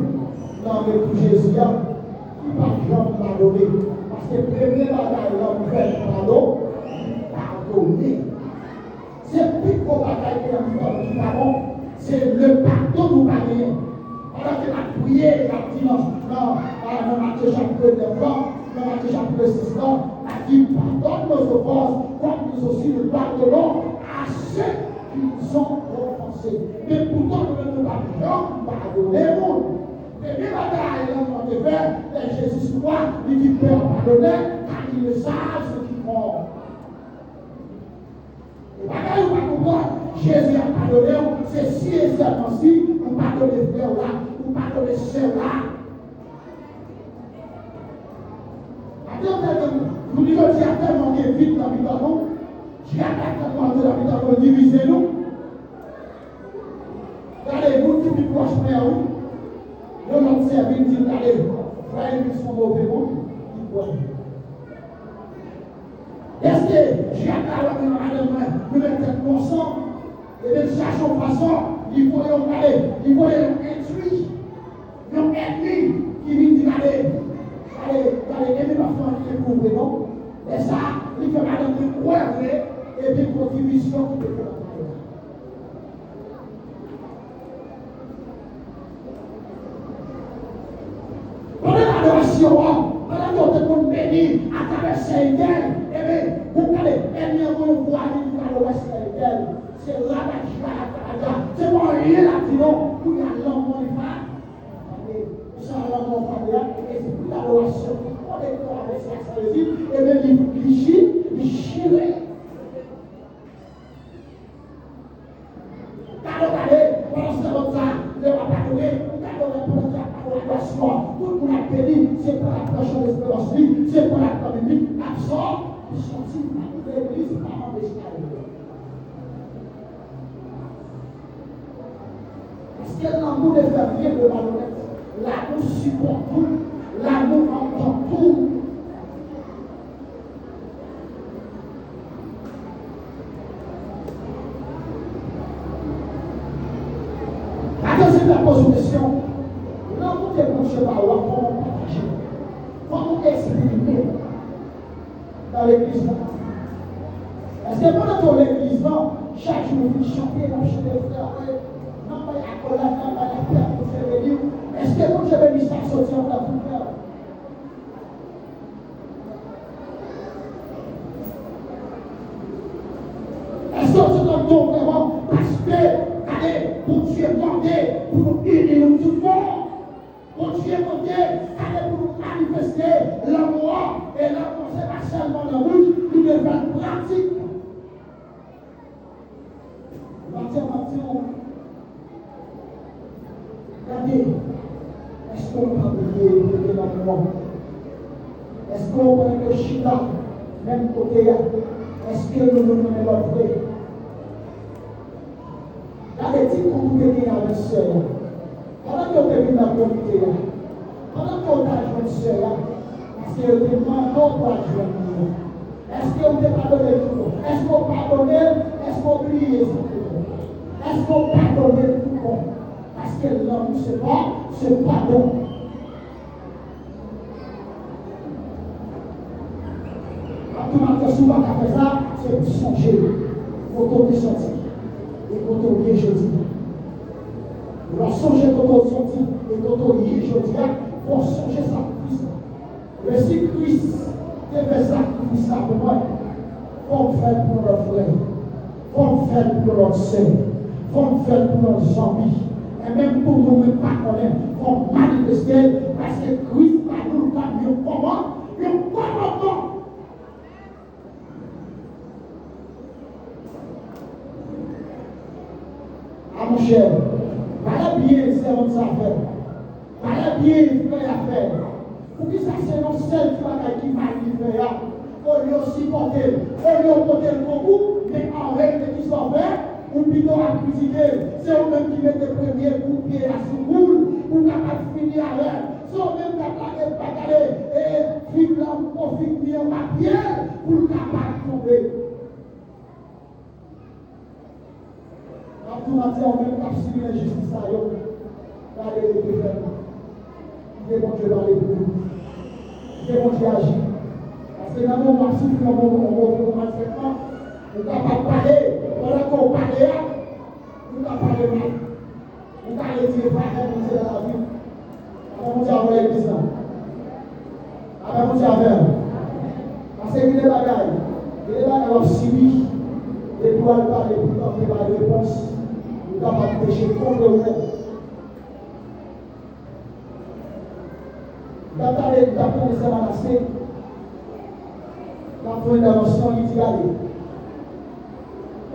dans le Jésus, qui par exemple pardonner. Parce que le premier bagaille, l'homme fait pardonner. C'est plus qu'au bagaille que l'homme fait pardon, c'est le pardon du bagaille. Alors qu'il a prié, il a dit non, dans Matthieu chapitre 9, dans Matthieu chapitre 6, il a dit pardonne nos offenses, comme nous aussi nous pardonnons à ceux qui nous ont offensés. Mais pourtant, nous ne pouvons pas pardonner le monde. Mais bien bataille, l'homme de faire, et Jésus croit, il dit Père, pardonnez, car ils ne savent ce qu'ils font. Et bataille, on va comprendre, Jésus a pardonné, c'est si et seulement si, on pardonne les frères là. Pas de cela. Vous dites que tu as tellement de vite dans le temps, tu as tellement de la vie dans le diviser nous. Regardez-vous qui est proche de nous. Le monde servit dit allez, frère, ils sont mauvais monde. Est-ce que j'ai attendu nous mettons ensemble et de cherchons façon, il faut y aller, il faut y instruire. Nos ennemis qui viennent dire allez, aimer ma femme qui est couvrée, non? Et ça, il fait madame de croire et puis pour division qui peut faire la pendant l'adoration, pendant que tout le monde bénit à travers Seigneur, et bien, vous allez aimer mon voix, vous allez voir Seigneur. C'est là que je vais à c'est mon rien là-dedans, vous allez l'homme, ça va mon frère, et c'est plus l'adoration. On est là avec ça, et bien il chire. Regardez, pendant ce temps-là, il va pardonner, regardez pendant l'adoration, tout le monde a béni, c'est pas la proche de l'espérance, c'est pas la communique, absent, ils sont si l'église, pas en escalier. Parce que l'amour ne fait rien de malhonnête. L'amour supporte tout, l'amour entend tout. Attends, c'est la pose une question. L'amour est bon chez moi, comment partager? Comment exprimer dans l'église? Est-ce que pendant l'église, chaque jour, vous chantez dans chez les frères, non, pas la colère, non, pas la peur, vous faites venir. Est-ce que quand je vais lui faire sortir dans tout cœur? Est-ce que c'est un don vraiment parce que, allez, pour Dieu demander, pour nous unir tout le monde, pour Dieu demander, allez, pour nous manifester l'amour, et l'amour, c'est pas seulement la bouche, nous devons pratique. Matthieu, regardez. Est-ce qu'on peut oublier l'amour? Est-ce qu'on peut le chita, même côté, Est-ce que nous nous donnons notre vrai? La dit qu'on vous bénit avec sœur. Pendant que vous venez dans la communauté, pendant que vous avez joué sœur, parce que vous demandez non pas jouer. Est-ce que vous avez pardonné tout? Est-ce que vous pardonnez? Est-ce que vous oubliez tout? Est-ce que vous pardonnez tout? Parce que l'homme, c'est pas ce pardon. Tout le monde souvent qui fait ça, c'est pour songer. Il faut tomber sorti. Et quand on y est jeudi. Vous allez songer quand on sorti. Et quand on y est jeudi, il faut songer ça pour Christ. Mais si Christ fait ça pour moi, il faut le faire pour notre frère. Il faut le faire pour notre sœur. Il faut le faire pour nos amis. Et même pour nous, même pas connaître, il faut manifester parce que Christ va nous donner un commandement. Mon cher, voilà bien c'est votre affaire. Voilà bien frère à faire. Pour que ça c'est non seul qui va faire. On lui aussi porter. On lui porter le concours, mais en règle qui sont faits, ou plutôt à critiquer. C'est eux-mêmes qui mettent le premier coup de pied à ce boule pour capable finir à l'heure. C'est eux-mêmes qui ont bagarré et finir en finir en papier pour capable tomber. Tout matin, on même pas suivi la justice à eux. Regardez les gouvernements. Il est bon Dieu dans les bouts. Il est bon Dieu agir. Parce que dans le moment où on va faire ça, on ne va pas parler. Pendant qu'on parle, on va parler mal. On va aller dire, pas on dans la vie. Avant on dit avant l'église là. Avant on dit avant. Parce qu'il est bagaille. Il est là dans le suivi. Et pour aller parler, pour tenter la réponse. Nous avons péché contre le monde. Nous avons parlé de sa menacée. Nous avons fait une intervention, il dit allez.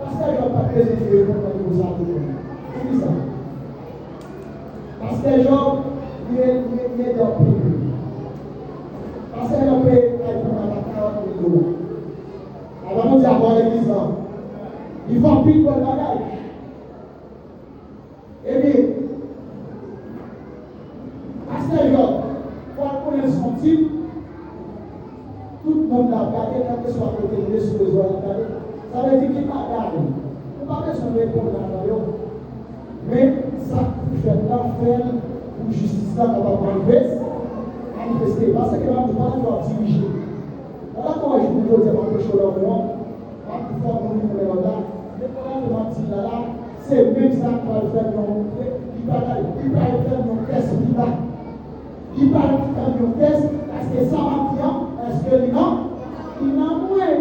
Parce que je n'ai pas présenté quand nous avons fait. C'est ça. Parce que les gens, il est dans le pays. Parce que le pays a été à 40 000 $. Alors nous avons l'église là. Il faut plus de bagage. Eh bien, parce que quand on est son type, tout le monde a regardé, quand il soit côté sur les oreilles, ça veut dire qu'il n'a pas regardé. On n'a pas besoin de répondre à la mais ça fait l'enfer pour justice là, on va manifester. Parce que là, on ne peut pas diriger. Voilà comment je vous dis, empêcher leur nom, on va pouvoir nous là. C'est même ça qui va faire il va faire nos tests. Il va faire nos tests parce que ça va dire, est-ce que il n'a moins.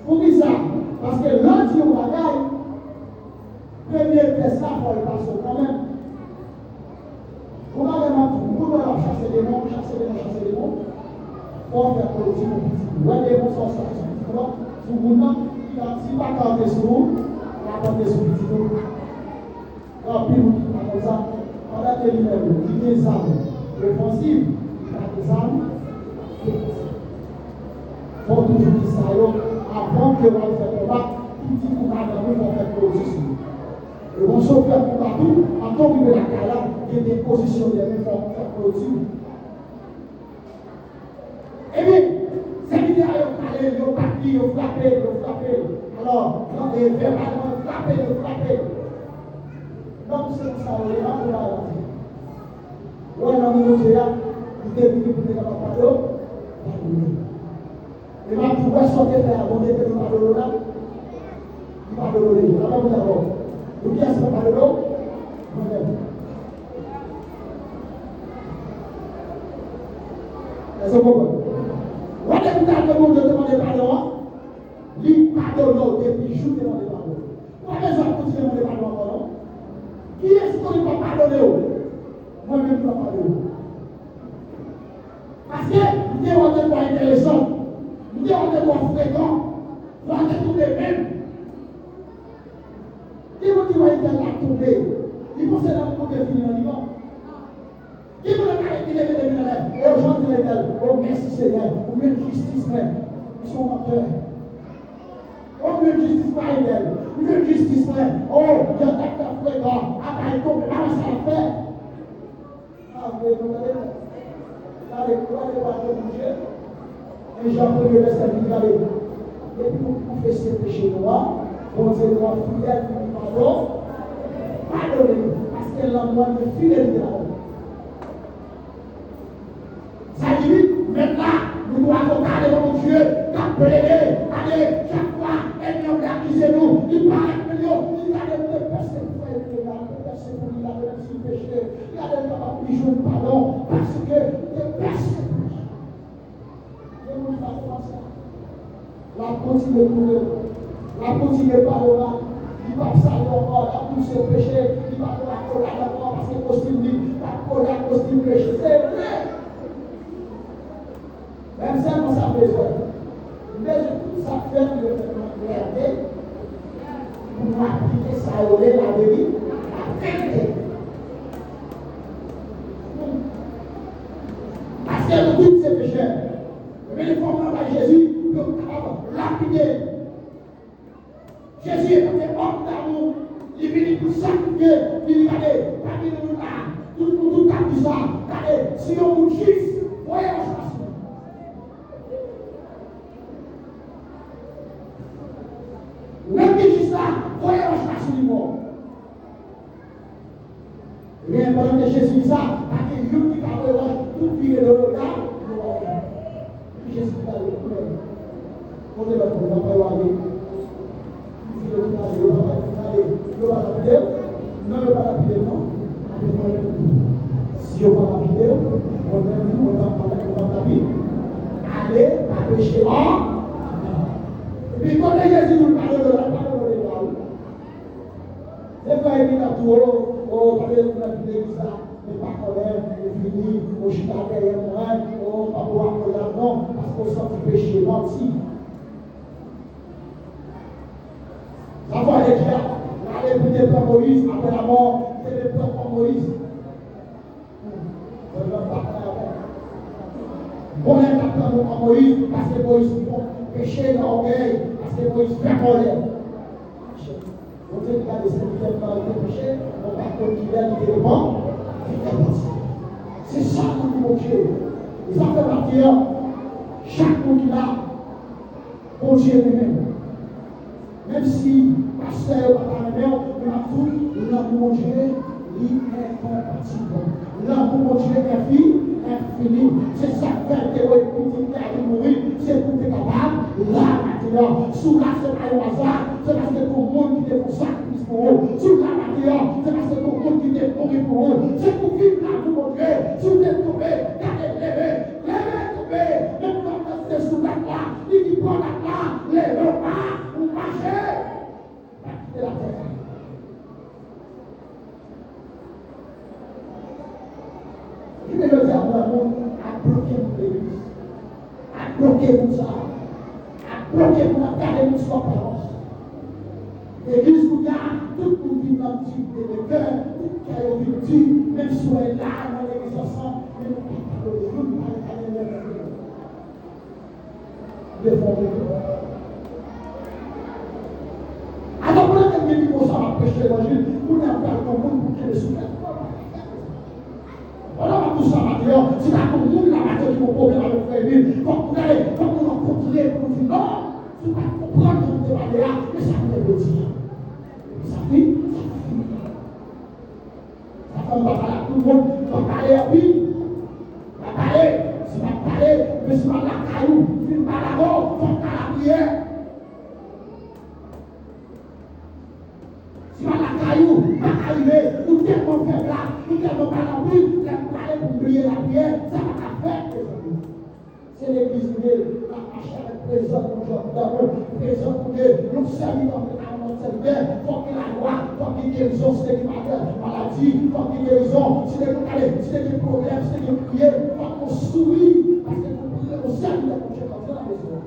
Pour qui ça? Parce que l'autre dit au bagaille, premier test là, il faut le passer quand même. Vous m'avez dit, vous devez chasser des mots, chasser des mots. Pour faire produire nos petits. Vous voyez les mots sont sortis. Vous si pas compter sur vous, on va compter sur le petit nous. Alors, puis vous qui comme ça, pendant que l'hiver, il y a des armes défensives, il y a des armes défensives. Il faut toujours dire ça, avant que vous fassiez le combat, tout dit qu'on a dans nous, on fait position. Et on se fait pour partout, en tant que la carrière, il y a des positions, il y a des formes, on fait position. Eh bien, c'est l'idée à parler, ils ont parti, ils ont frappé. Alors, verbalement, frapper. Donc, c'est ça, on est là pour la vie. Ouais, dans le monde, il est venu pour les capables. Et ma pouvoir sortir de la bonne état de l'eau là. Il va de l'eau. Il va de l'eau. Vous qui êtes pas de l'eau? Est-ce que vous comprenez? Vous avez tout à l'heure demandé pardon. Lui pardonne depuis jour demandé pardon. Pourquoi les gens continuent de demander pardon encore? Qui est-ce qu'on ne peut pas pardonner? Moi-même, je ne peux pas pardonner. Parce que nous devons être intéressants. Nous devons être fréquents. Nous devons être tous les mêmes. Qui vous dit qu'il va tomber? Il faut que c'est là pour définir le niveau. Qui vous dit qu'il est défini le niveau? Oh, Jean de l'Éternel. Oh, merci Seigneur. Ou bien justice même. Ils sont menteurs. justice pour elle. Il veut justice pour elle. Oh, je t'ai fait frère, après il tombe, là, ça le fait. Ah, vous voyez, vous allez voir le bouger. Et Jean 1er verset dit, allez, et puis vous confessez le péché noir, bon Dieu noir fidèle, pardon, pardonnez-nous, parce qu'elle a moins de fidélité à vous. Ça dit, maintenant, nous devons regarder mon Dieu, qu'appeler, allez, chaque fois, elle vient d'accuser nous, il parle que nous, il a des personnes pour être là, des personnes pour lui, il a des petits péchés, il a des capables de jouer le pardon, parce que des personnes. La continue par là, il va saluer encore, il va pousser le péché, il va coller encore parce que costume dit, il va coller à costume péché. C'est vrai. Même ça, on s'en besoin. Mais tout ça fait que le regarder, pour appliquer ça, on est la vérité, la vérité. Parce que nous tous ces pécheurs, mais les formes à Jésus, lapider. Jésus est un homme d'amour. Il est venu pour sacrifier. Il dit, allez, parmi nous là, tout le monde a dit ça. Allez, si on vous juste, voyez la chance. Même qui juste là, voyez la chance du monde. Rien pendant que Jésus dit ça, parce que lui qui parle tout viré de l'autre, Jésus dit, allez, on est là pour la paix. Si on va la vidéo, on va parler de la vie. Allez, pas pécher. Et puis quand Jésus nous parle de la parole de l'État, c'est pas évident tout, parler de la vidéo, ça, mais pas colère, et fini, au chita derrière moi, pas pouvoir colère, non, parce qu'on sent du péché, menti. Ça va aller clair. Allez, vous êtes pas Moïse, après la mort, vous êtes pas Moïse. Je ne vais pas parler avec. Bon, on est pas Moïse, parce que Moïse péché dans l'orgueil, parce que Moïse fait colère. Vous êtes regardé ce qui fait pas le péché, on va continuer à dépend. C'est ça que nous mon Dieu. Ils ont fait partir chaque monde qui l'a, pour Dieu lui-même. Même si pasteur pas la mer, l'amour de Dieu, il est incompatible. L'amour de Dieu est infini. C'est ça qui fait que vous qui a mourir, c'est pour être capable. Là, maintenant, sous la c'est pas au hasard, c'est parce que pour le monde qui est pour sacrifice pour eux. Sous la maintenant, c'est parce que pour le monde qui est mourir pour eux. C'est pour vivre l'amour de Dieu. Si vous êtes tombé, gardez levez, tombé. Même quand vous êtes sous la croix, il dit prends la croix, levez pas, vous marchez. De la terre. Je vais le dire à mon à bloquer mon église, à bloquer mon ça, à bloquer mon garder mon soi parole. L'église vous garde, tout le monde vit dans le type de cœur, tout le cœur vit, même si on est là dans l'église ensemble, mais nous ne pouvons pas aller dans le défendre. Alors, pour que les gens soient prêcher l'évangile, vous n'avez pas le monde pour qu'ils les soutiennent. Alors, tout ça, maintenant, si tu as tout le monde là-bas qui a un problème avec frère, il faut que nous rencontrions pour dire non, tu vas comprendre ton débat là, mais ça veut dire. Ça fait, ça fait, on va parler à tout le monde, on va parler à lui, on va parler, si on va parler, mais si on va la caillou, si on va la mort, on va la prière. Si on va la caillou, on va arriver, nous tellement faibles là, nous tellement pas la vie, on va parler pour prier la prière, ça va pas faire. C'est l'église de Dieu, la marche avec présent pour Dieu, présent pour Dieu, nous servir dans le serviteur, il faut qu'il y ait la loi, il faut qu'il y ait guérison, si il y a maladie, il faut qu'il y ait guérison, si il y a des problèmes, si il y a prier, il faut qu'on sourit, parce que nous prions au serviteur pour Dieu dans la maison.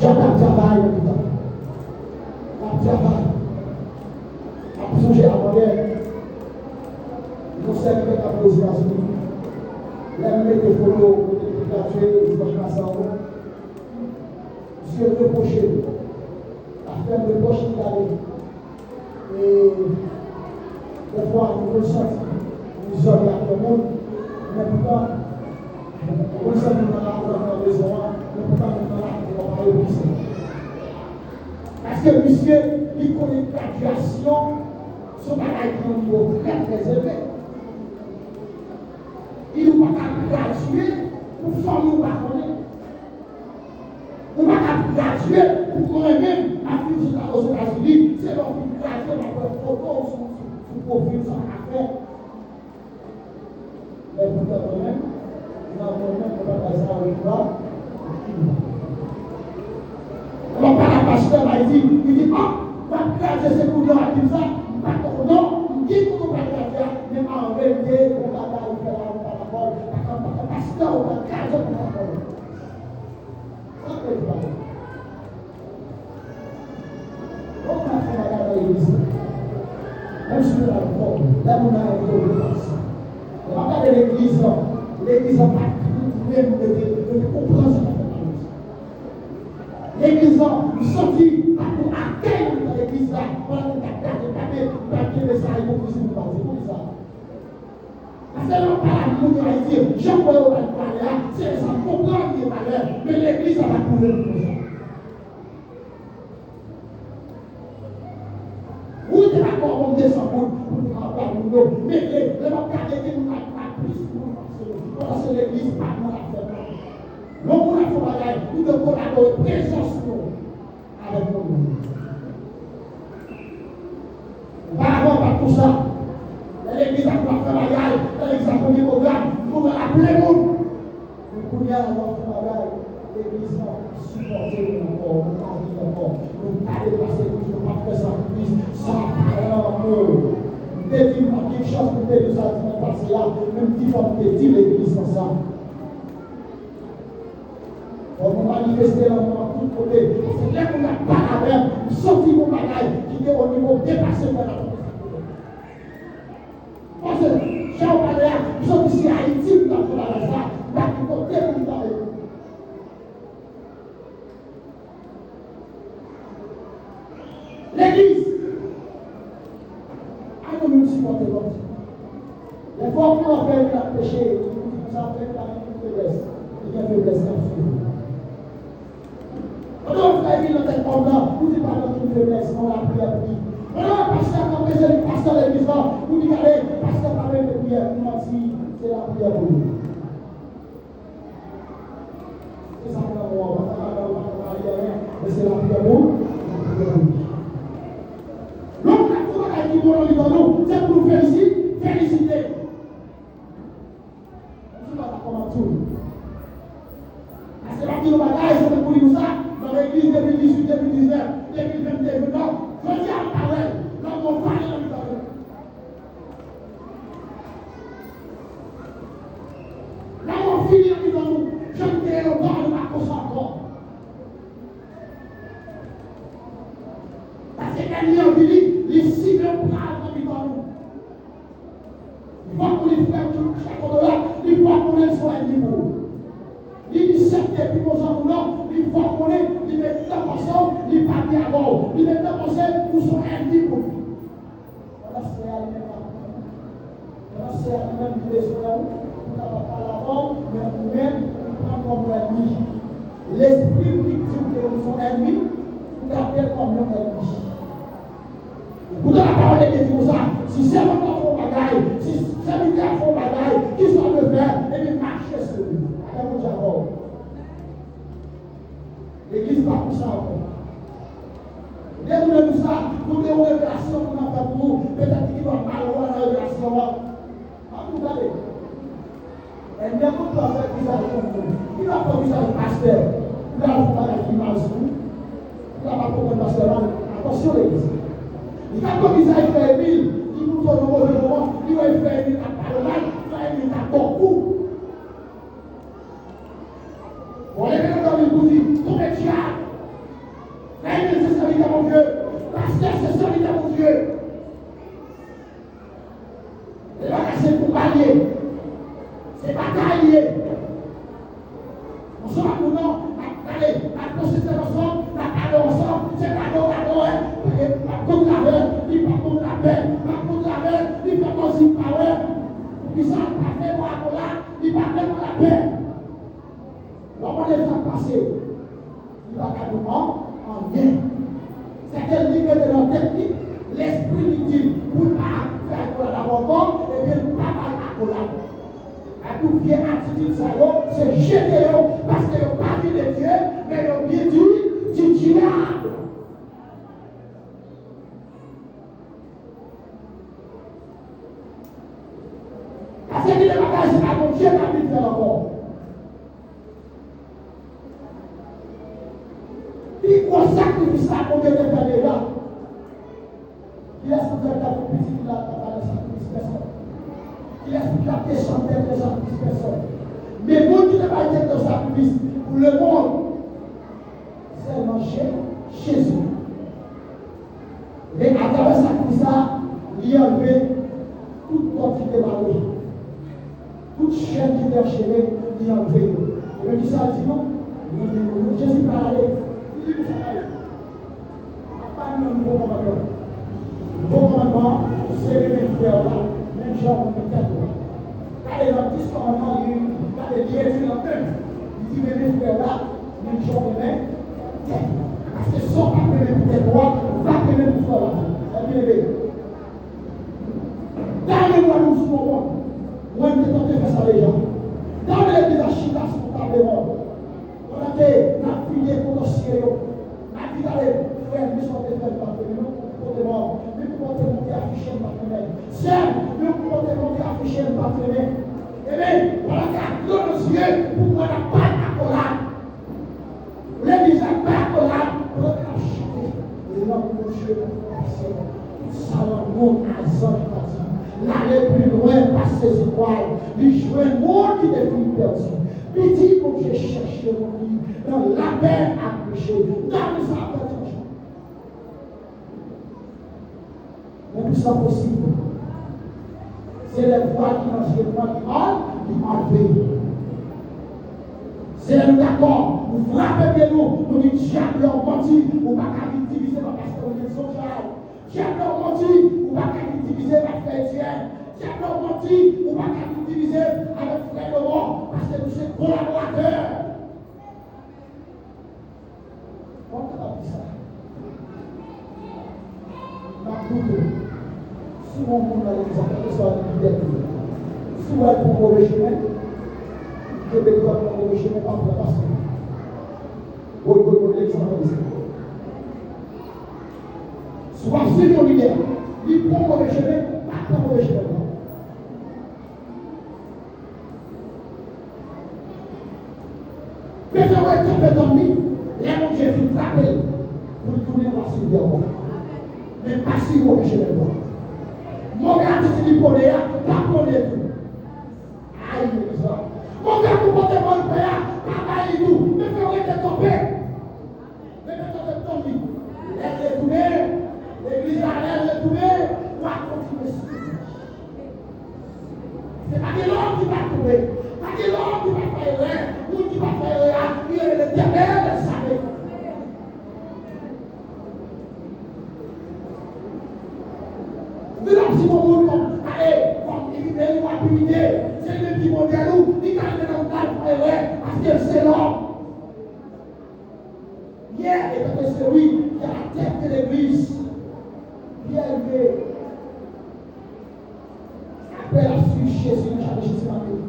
J'attends le travail tout le temps. Le travail. À plonger à la guerre. aux États-Unis. Là, je mets des photos, des gradués, des gens Monsieur reproché, à faire de poche qui allait. Et parfois, nous ressentons, nous sommes là tout le monde, mais pourtant, nous sommes dans la maison, mais pourtant, nous sommes là pour parler de ça. Parce que monsieur, il connaît la graduation, son bagage est un niveau très très élevé. Il ne peut pas graduer pour former ou pas connaître. On va graduer pour moi-même à vivre aux États-Unis. C'est donc une graduer pour faire photo sur profil sans affaire. Mais pourtant, moi-même, on va passer à l'État. Alors, par la pasteur, il dit, oh, ma graduer, c'est pour nous à dire ça. Non, il dit pour nous pas graduer, mais en vérité, on va faire la parole. Parce que le pasteur, on va graduer pour la parole. On a fait la garde à l'église. Même si on a le corps, là on a un peu de place. On va regarder l'église n'a pas même de comprendre ce qu'on fait. L'église nous sortit pour accueillir l'église là. Voilà, on a gardé le papier de ça, il faut que vous parlez comme ça. Parce que l'on parle de nous, on va dire, Jean-Paul va parler là, c'est ça, comprendre les valeurs, mais l'église va trouver le projet. Où est d'accord, on descend pour nous, mais les localités qui nous ont pas plus parce que l'église n'a pas la faire. L'homme a fait bagaille, nous devons collaborer présence avec nous. Par rapport à tout ça, l'église a pas fait bagaille, l'église a fait des programmes, nous devons appeler le monde. Nous pouvons avoir fait bagaille, l'église a supporté encore, nous a dit encore, nous pas dépasser, nous ne pas faire ça plus, sans parler en eux. Depuis quelque chose que nous avons passé là, même si on peut dire l'église comme ça. On va manifester dans tout côté. C'est là qu'on n'a pas la même, sorti mon bagage qui est au niveau dépassé par la parce que, Jean Padre, nous sommes ici à Haïti, nous avons la ça, nous avons côté où nous avons. L'église. Nous supporter l'autre. Les fois qu'on a fait la péché, nous avons fait la faiblesse. Il y a faiblesse dans ce monde. On a fait une autre pendant, nous disons pas notre faiblesse, on a prié pour lui. On a pasteur, quand on faisait le pasteur de l'église, nous disons, allez, pasteur, parlez de prière, nous avons dit, c'est la prière pour lui. C'est ça qu'on a dit, on va parler rien, mais c'est la prière pour lui. C'est pour nous féliciter. Je ne sais pas comment tout. C'est parti de bagaille, c'est pour nous ça. Dans l'église 2018, 2019, 2022, maintenant, je dis à parler. Là, on va parler dans le temps. Là, on finit avec nous. Je ne t'ai pas de ma cause encore. Parce que l'ennemi a dit, les cibles pour il faut qu'on les fasse chaque fois là, il faut qu'on les soit un niveau. Il dit cette depuis nos enfants, il faut qu'on les mette dans ensemble, il pas bien avant, il met dans ensemble pour son un niveau. Voilà, c'est à lui-même. Voilà, c'est à lui-même qui les soigne, on n'a pas l'avant, mais nous-mêmes, nous prenons comme l'ennemi. L'esprit qui dit que nous sommes ennemis, nous l'appelle comme notre ennemi. Vous avez la parole de Dieu ça. Si c'est votre faux bagaille, si c'est un faux bagaille, qui sont le faire, et bien marcher sur lui. Avec mon Jacob. L'église va pour ça encore. Dès que vous avez ça, vous avez une révélation qu'on a fait pour vous. Peut-être qu'il va mal voir la révélation. Vous regardez. Et bien, vous pouvez faire visage comme vous. Il va faire visage pasteur. Il va faire l'image sur vous. Il va pas pour un pasteur. Attention, l'église. Il a comme Isaïe fait Émile, il nous donne un mauvais moment, il va faire Émile à Parlement, il va Émile à beaucoup. Bon, les gens dans le dit, ton diable. Émile, c'est celui de mon Dieu. Pasteur, c'est celui de mon Dieu. Il va casser pour pallier. contre la paix, il va contre la paix, pas contre la paix, il va contre la paix. Qui ça pas fait pour la il va faire pour la paix. L'homme les faire passer, il va carrément en bien. C'est quel niveau de leur technique, l'esprit lui dit, pour ne pas faire pour la encore, et bien pas mal à coller. À tout bien attitude, ça c'est jeter parce que le parti de Dieu, mais le bien du diable. Parce que les bagages, c'est à mon Dieu qui a mis faire encore. Il faut sacrifier ça pour Dieu de faire les gars. Il est-ce que vous avez pour petit qui a parlé de sacrifice personne? Il est-ce que vous avez chanté de sacrifice personne? Mais vous qui n'avez pas été de sacrifice pour le monde, c'est manger Jésus. Et à travers ce sacrifice, il y a enlevé toute quantité de malheur. Toute chaîne qui est enchaînée, il y a enlevé. Et le dit ça, dit non. Jésus parlait. Il dit ça. Pas de bon commandement. Bon commandement, c'est le même frère là, même genre de tête. Quand il y a un petit commandement, il y a des liens dans le même. Il dit, même frère là, même genre de même tête. Parce que son pas le même tête droite, pas le même frère là. C'est bien élevé. Dans le mois où nous sommes, moi, je suis tenté de faire ça les gens. Dans l'église à Chita, c'est pour table monde. On a fait la fille pour nos cieux. On a dit d'aller faire une mission de faire par nous, pour des morts. Mais pour monter afficher le partenaire. C'est, nous pour monter afficher le partenaire. Et bien, voilà qu'à nos yeux, pour moi, la pas de accolade. L'église n'a pas d'accolade, pour la chanter. Et là, pour le Dieu, ça va monter à zone. L'aller plus loin par ses étoiles, lui jouer un monde qui est plus perdu. Petit pour que je cherche mon livre, dans la paix à prêcher, dans les affaires. Mais tout ça possible. C'est les voix qui mangent les voix qui enlèvent. C'est nous d'accord, vous frappez de nous dites diable en menti, ou pas qu'à diviser parce que vous êtes social. Diable en menti, ou pas qu'à diviser avec chrétien. Diable en menti, ou pas qu'à diviser avec frère de mort, parce que nous sommes collaborateurs. Comment on a dit ça? Dans tout, si mon monde a des enfants, que ce soit une liberté, si vous êtes pour mauvais chemin, je vais dire pour mauvais chemin, pas pour la passer. Oui, l'exemple de ça. Soit si mon leader, il prend mauvais chemin, pas pour mauvais chemin. Mais ça va être fait dans lui, les mon Dieu fait frapper pour tourner par ce bien. Mais pas si mauvais chemin. Mon gars, si tu dis pour les gars, pas pour les tout. Aïe, ça. Mon gars, pour porter mon père, pas mal tout. Mais faut être tombé. Mais quand on tombe, elle est tournée, l'église elle est tournée, on va continuer. C'est pas que l'homme qui va trouver, pas que l'homme qui va faire rien, ou qui va faire rien, il est l'éternel de sa vie. Si mon monde allez, comme il est rapidité, c'est le petit modèle où il a fait dans le frère, parce que c'est l'homme. Hier, et parce que c'est lui qui a la tête de l'église, bien élevé. Après la suite Jésus, nous avons Jésus matin.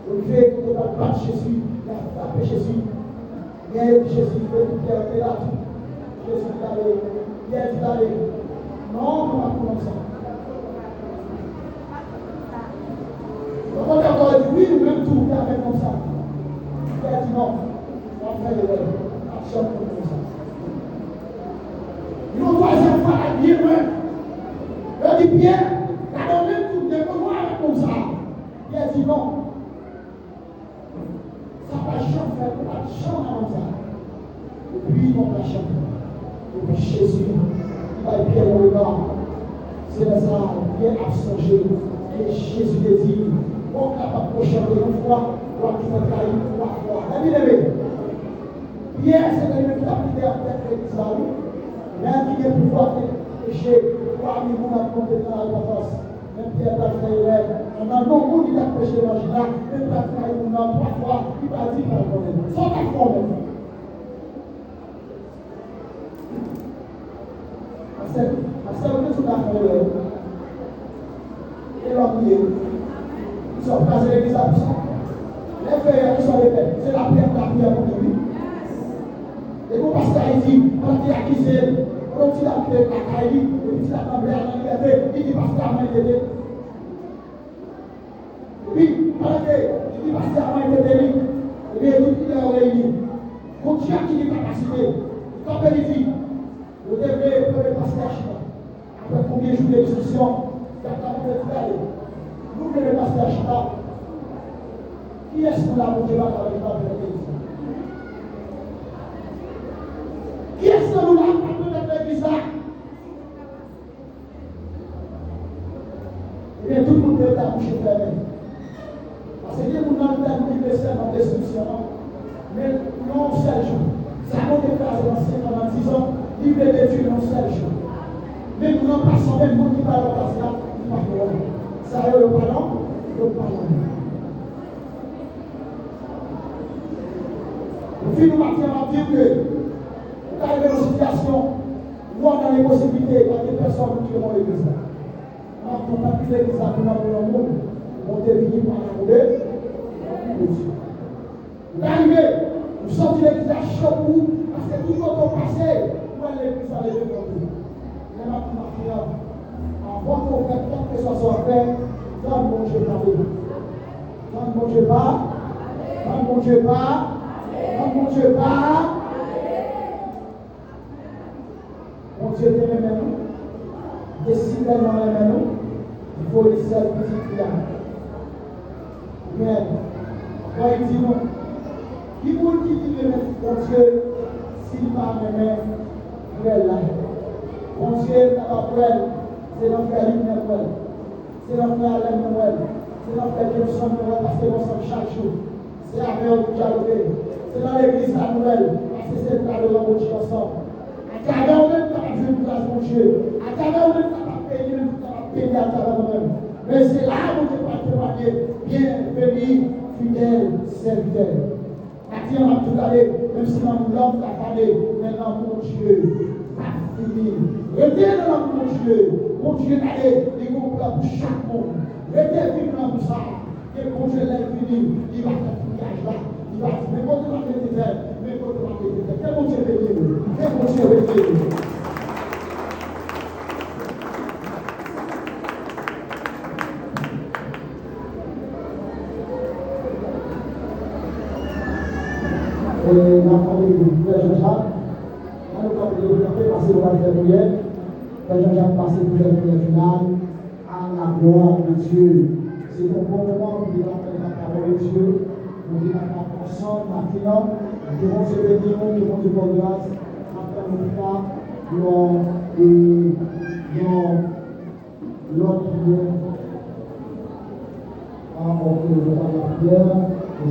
Vous devez ne pas battre Jésus, il a frappé Jésus. Bien élevé Jésus, il veut tout faire, là tout. Jésus dit d'aller, bien dit d'aller. Non, on ne va pas comme ça. On va encore dire oui, nous même tout faire comme ça. Il a dit non, on va faire les règles. Action comme ça. Une troisième fois, la bien loin. Il dit bien, quand même tout découvrir comme ça. Il a dit non. Ça va jamais faire, on va jamais comme ça. Et puis, on va chanter. Et puis Jésus, il va bien au regard. C'est ça, bien absengé. Et Jésus te dit, on est capable de chanter une fois, on va faire trahir trois fois. Bien aimé. Pierre, c'est le même qui a pris la tête de l'Israël. Même qui est pouvoir péché, parmi nous, on a compté dans la force. Même Pierre t'a fait, on a non monde qui a péché marginal, même t'a fait, on a 3 fois, il va dire par contre. Sans ta forme. Parce que vous êtes sous la forme. Et l'homme qui est. Ils sont placés l'église à tout ça. Les frères, ils sont les pères. C'est la prière pour lui. Et vous parce qu'Haïti, quand il a accusé, quand il a fait la Haïti, et puis il a tremblé à la liberté, il dit parce qu'il a été. Oui, parce qu'il dit parce qu'il a été délit. Et bien, tout il est réuni. Quand Dieu a qui dit capacité, quand il dit, vous devez prendre le pasteur Chita. Après combien de jours de discussion, il y a quand même fait. Nous, le pasteur Chita, qui est-ce qu'on a monté là dans l'église? Qui est-ce que nous avons parlé de l'église là? Eh bien, tout le monde est à boucher fermée. Parce que nous avons terminé le ciel en destruction. Mais non, seul jour. Ça a monté dans 10 ans, il veut détruire non seul jour. Mais nous n'avons pas sans même monde qui parle en place là, qui parle. Ça a eu le pardon, le pardon. Puis nous maintenant à dire que vous arrivez dans une situation où on a les possibilités, il y a des personnes qui vont l'église là. On a contacté l'église là pour nous le monde. On est venu pour la rouler. Vous arrivez, vous sortez l'église là chaud pour parce que tout le monde est passé pour aller l'église à l'église pour vous. Mais maintenant, avant qu'on fasse tant que ça soit fait, dans mon Dieu pas. Dans mon Dieu pas. Dans mon Dieu pas. Mon Dieu part. Mon Dieu te remet nous. Décidément remet nous. Il faut les seuls petits clients. Mais, quand il dit non, qui vous dit mon Dieu, s'il m'a remet, vous êtes là. Mon Dieu n'a pas peur. C'est l'enfer Noël. C'est l'enfer Alain Noël. C'est l'enfer Jameson Noël parce que nous sommes chaque jour. C'est avec eux que j'ai c'est dans l'église la nouvelle, parce que c'est le cas de mon Dieu ensemble. À travers nous-mêmes, nous avons vu grâce mon Dieu. À travers nous-mêmes, nous avons payé, à travers nous-mêmes. Mais c'est là où nous devons témoigner. Bienvenue, fidèle serviteur. À dire tout à l'heure, même si l'homme t'a parlé, maintenant mon Dieu a fini. Restez dans mon Dieu. Mon Dieu a dit, il est pour chaque monde. Restez vivre dans tout ça. Et mon Dieu l'a fini, il va faire tout gage là. Mais quand tu vas faire des terres, mais quand tu vas faire des terres, quel bon Dieu béni, quel bon Dieu béni. Et la famille de Frère Jean-Jacques, on nous a passé pour la prière. Frère Jean-Jacques passé pour la prière finale. À la gloire de Dieu. C'est un bon moment pour dire la parole de Dieu. Nous disons la personne maintenant, nous devons se bénir, nous devons se faire grâce, après nous faire, l'autre prière, avant que je fasse la prière.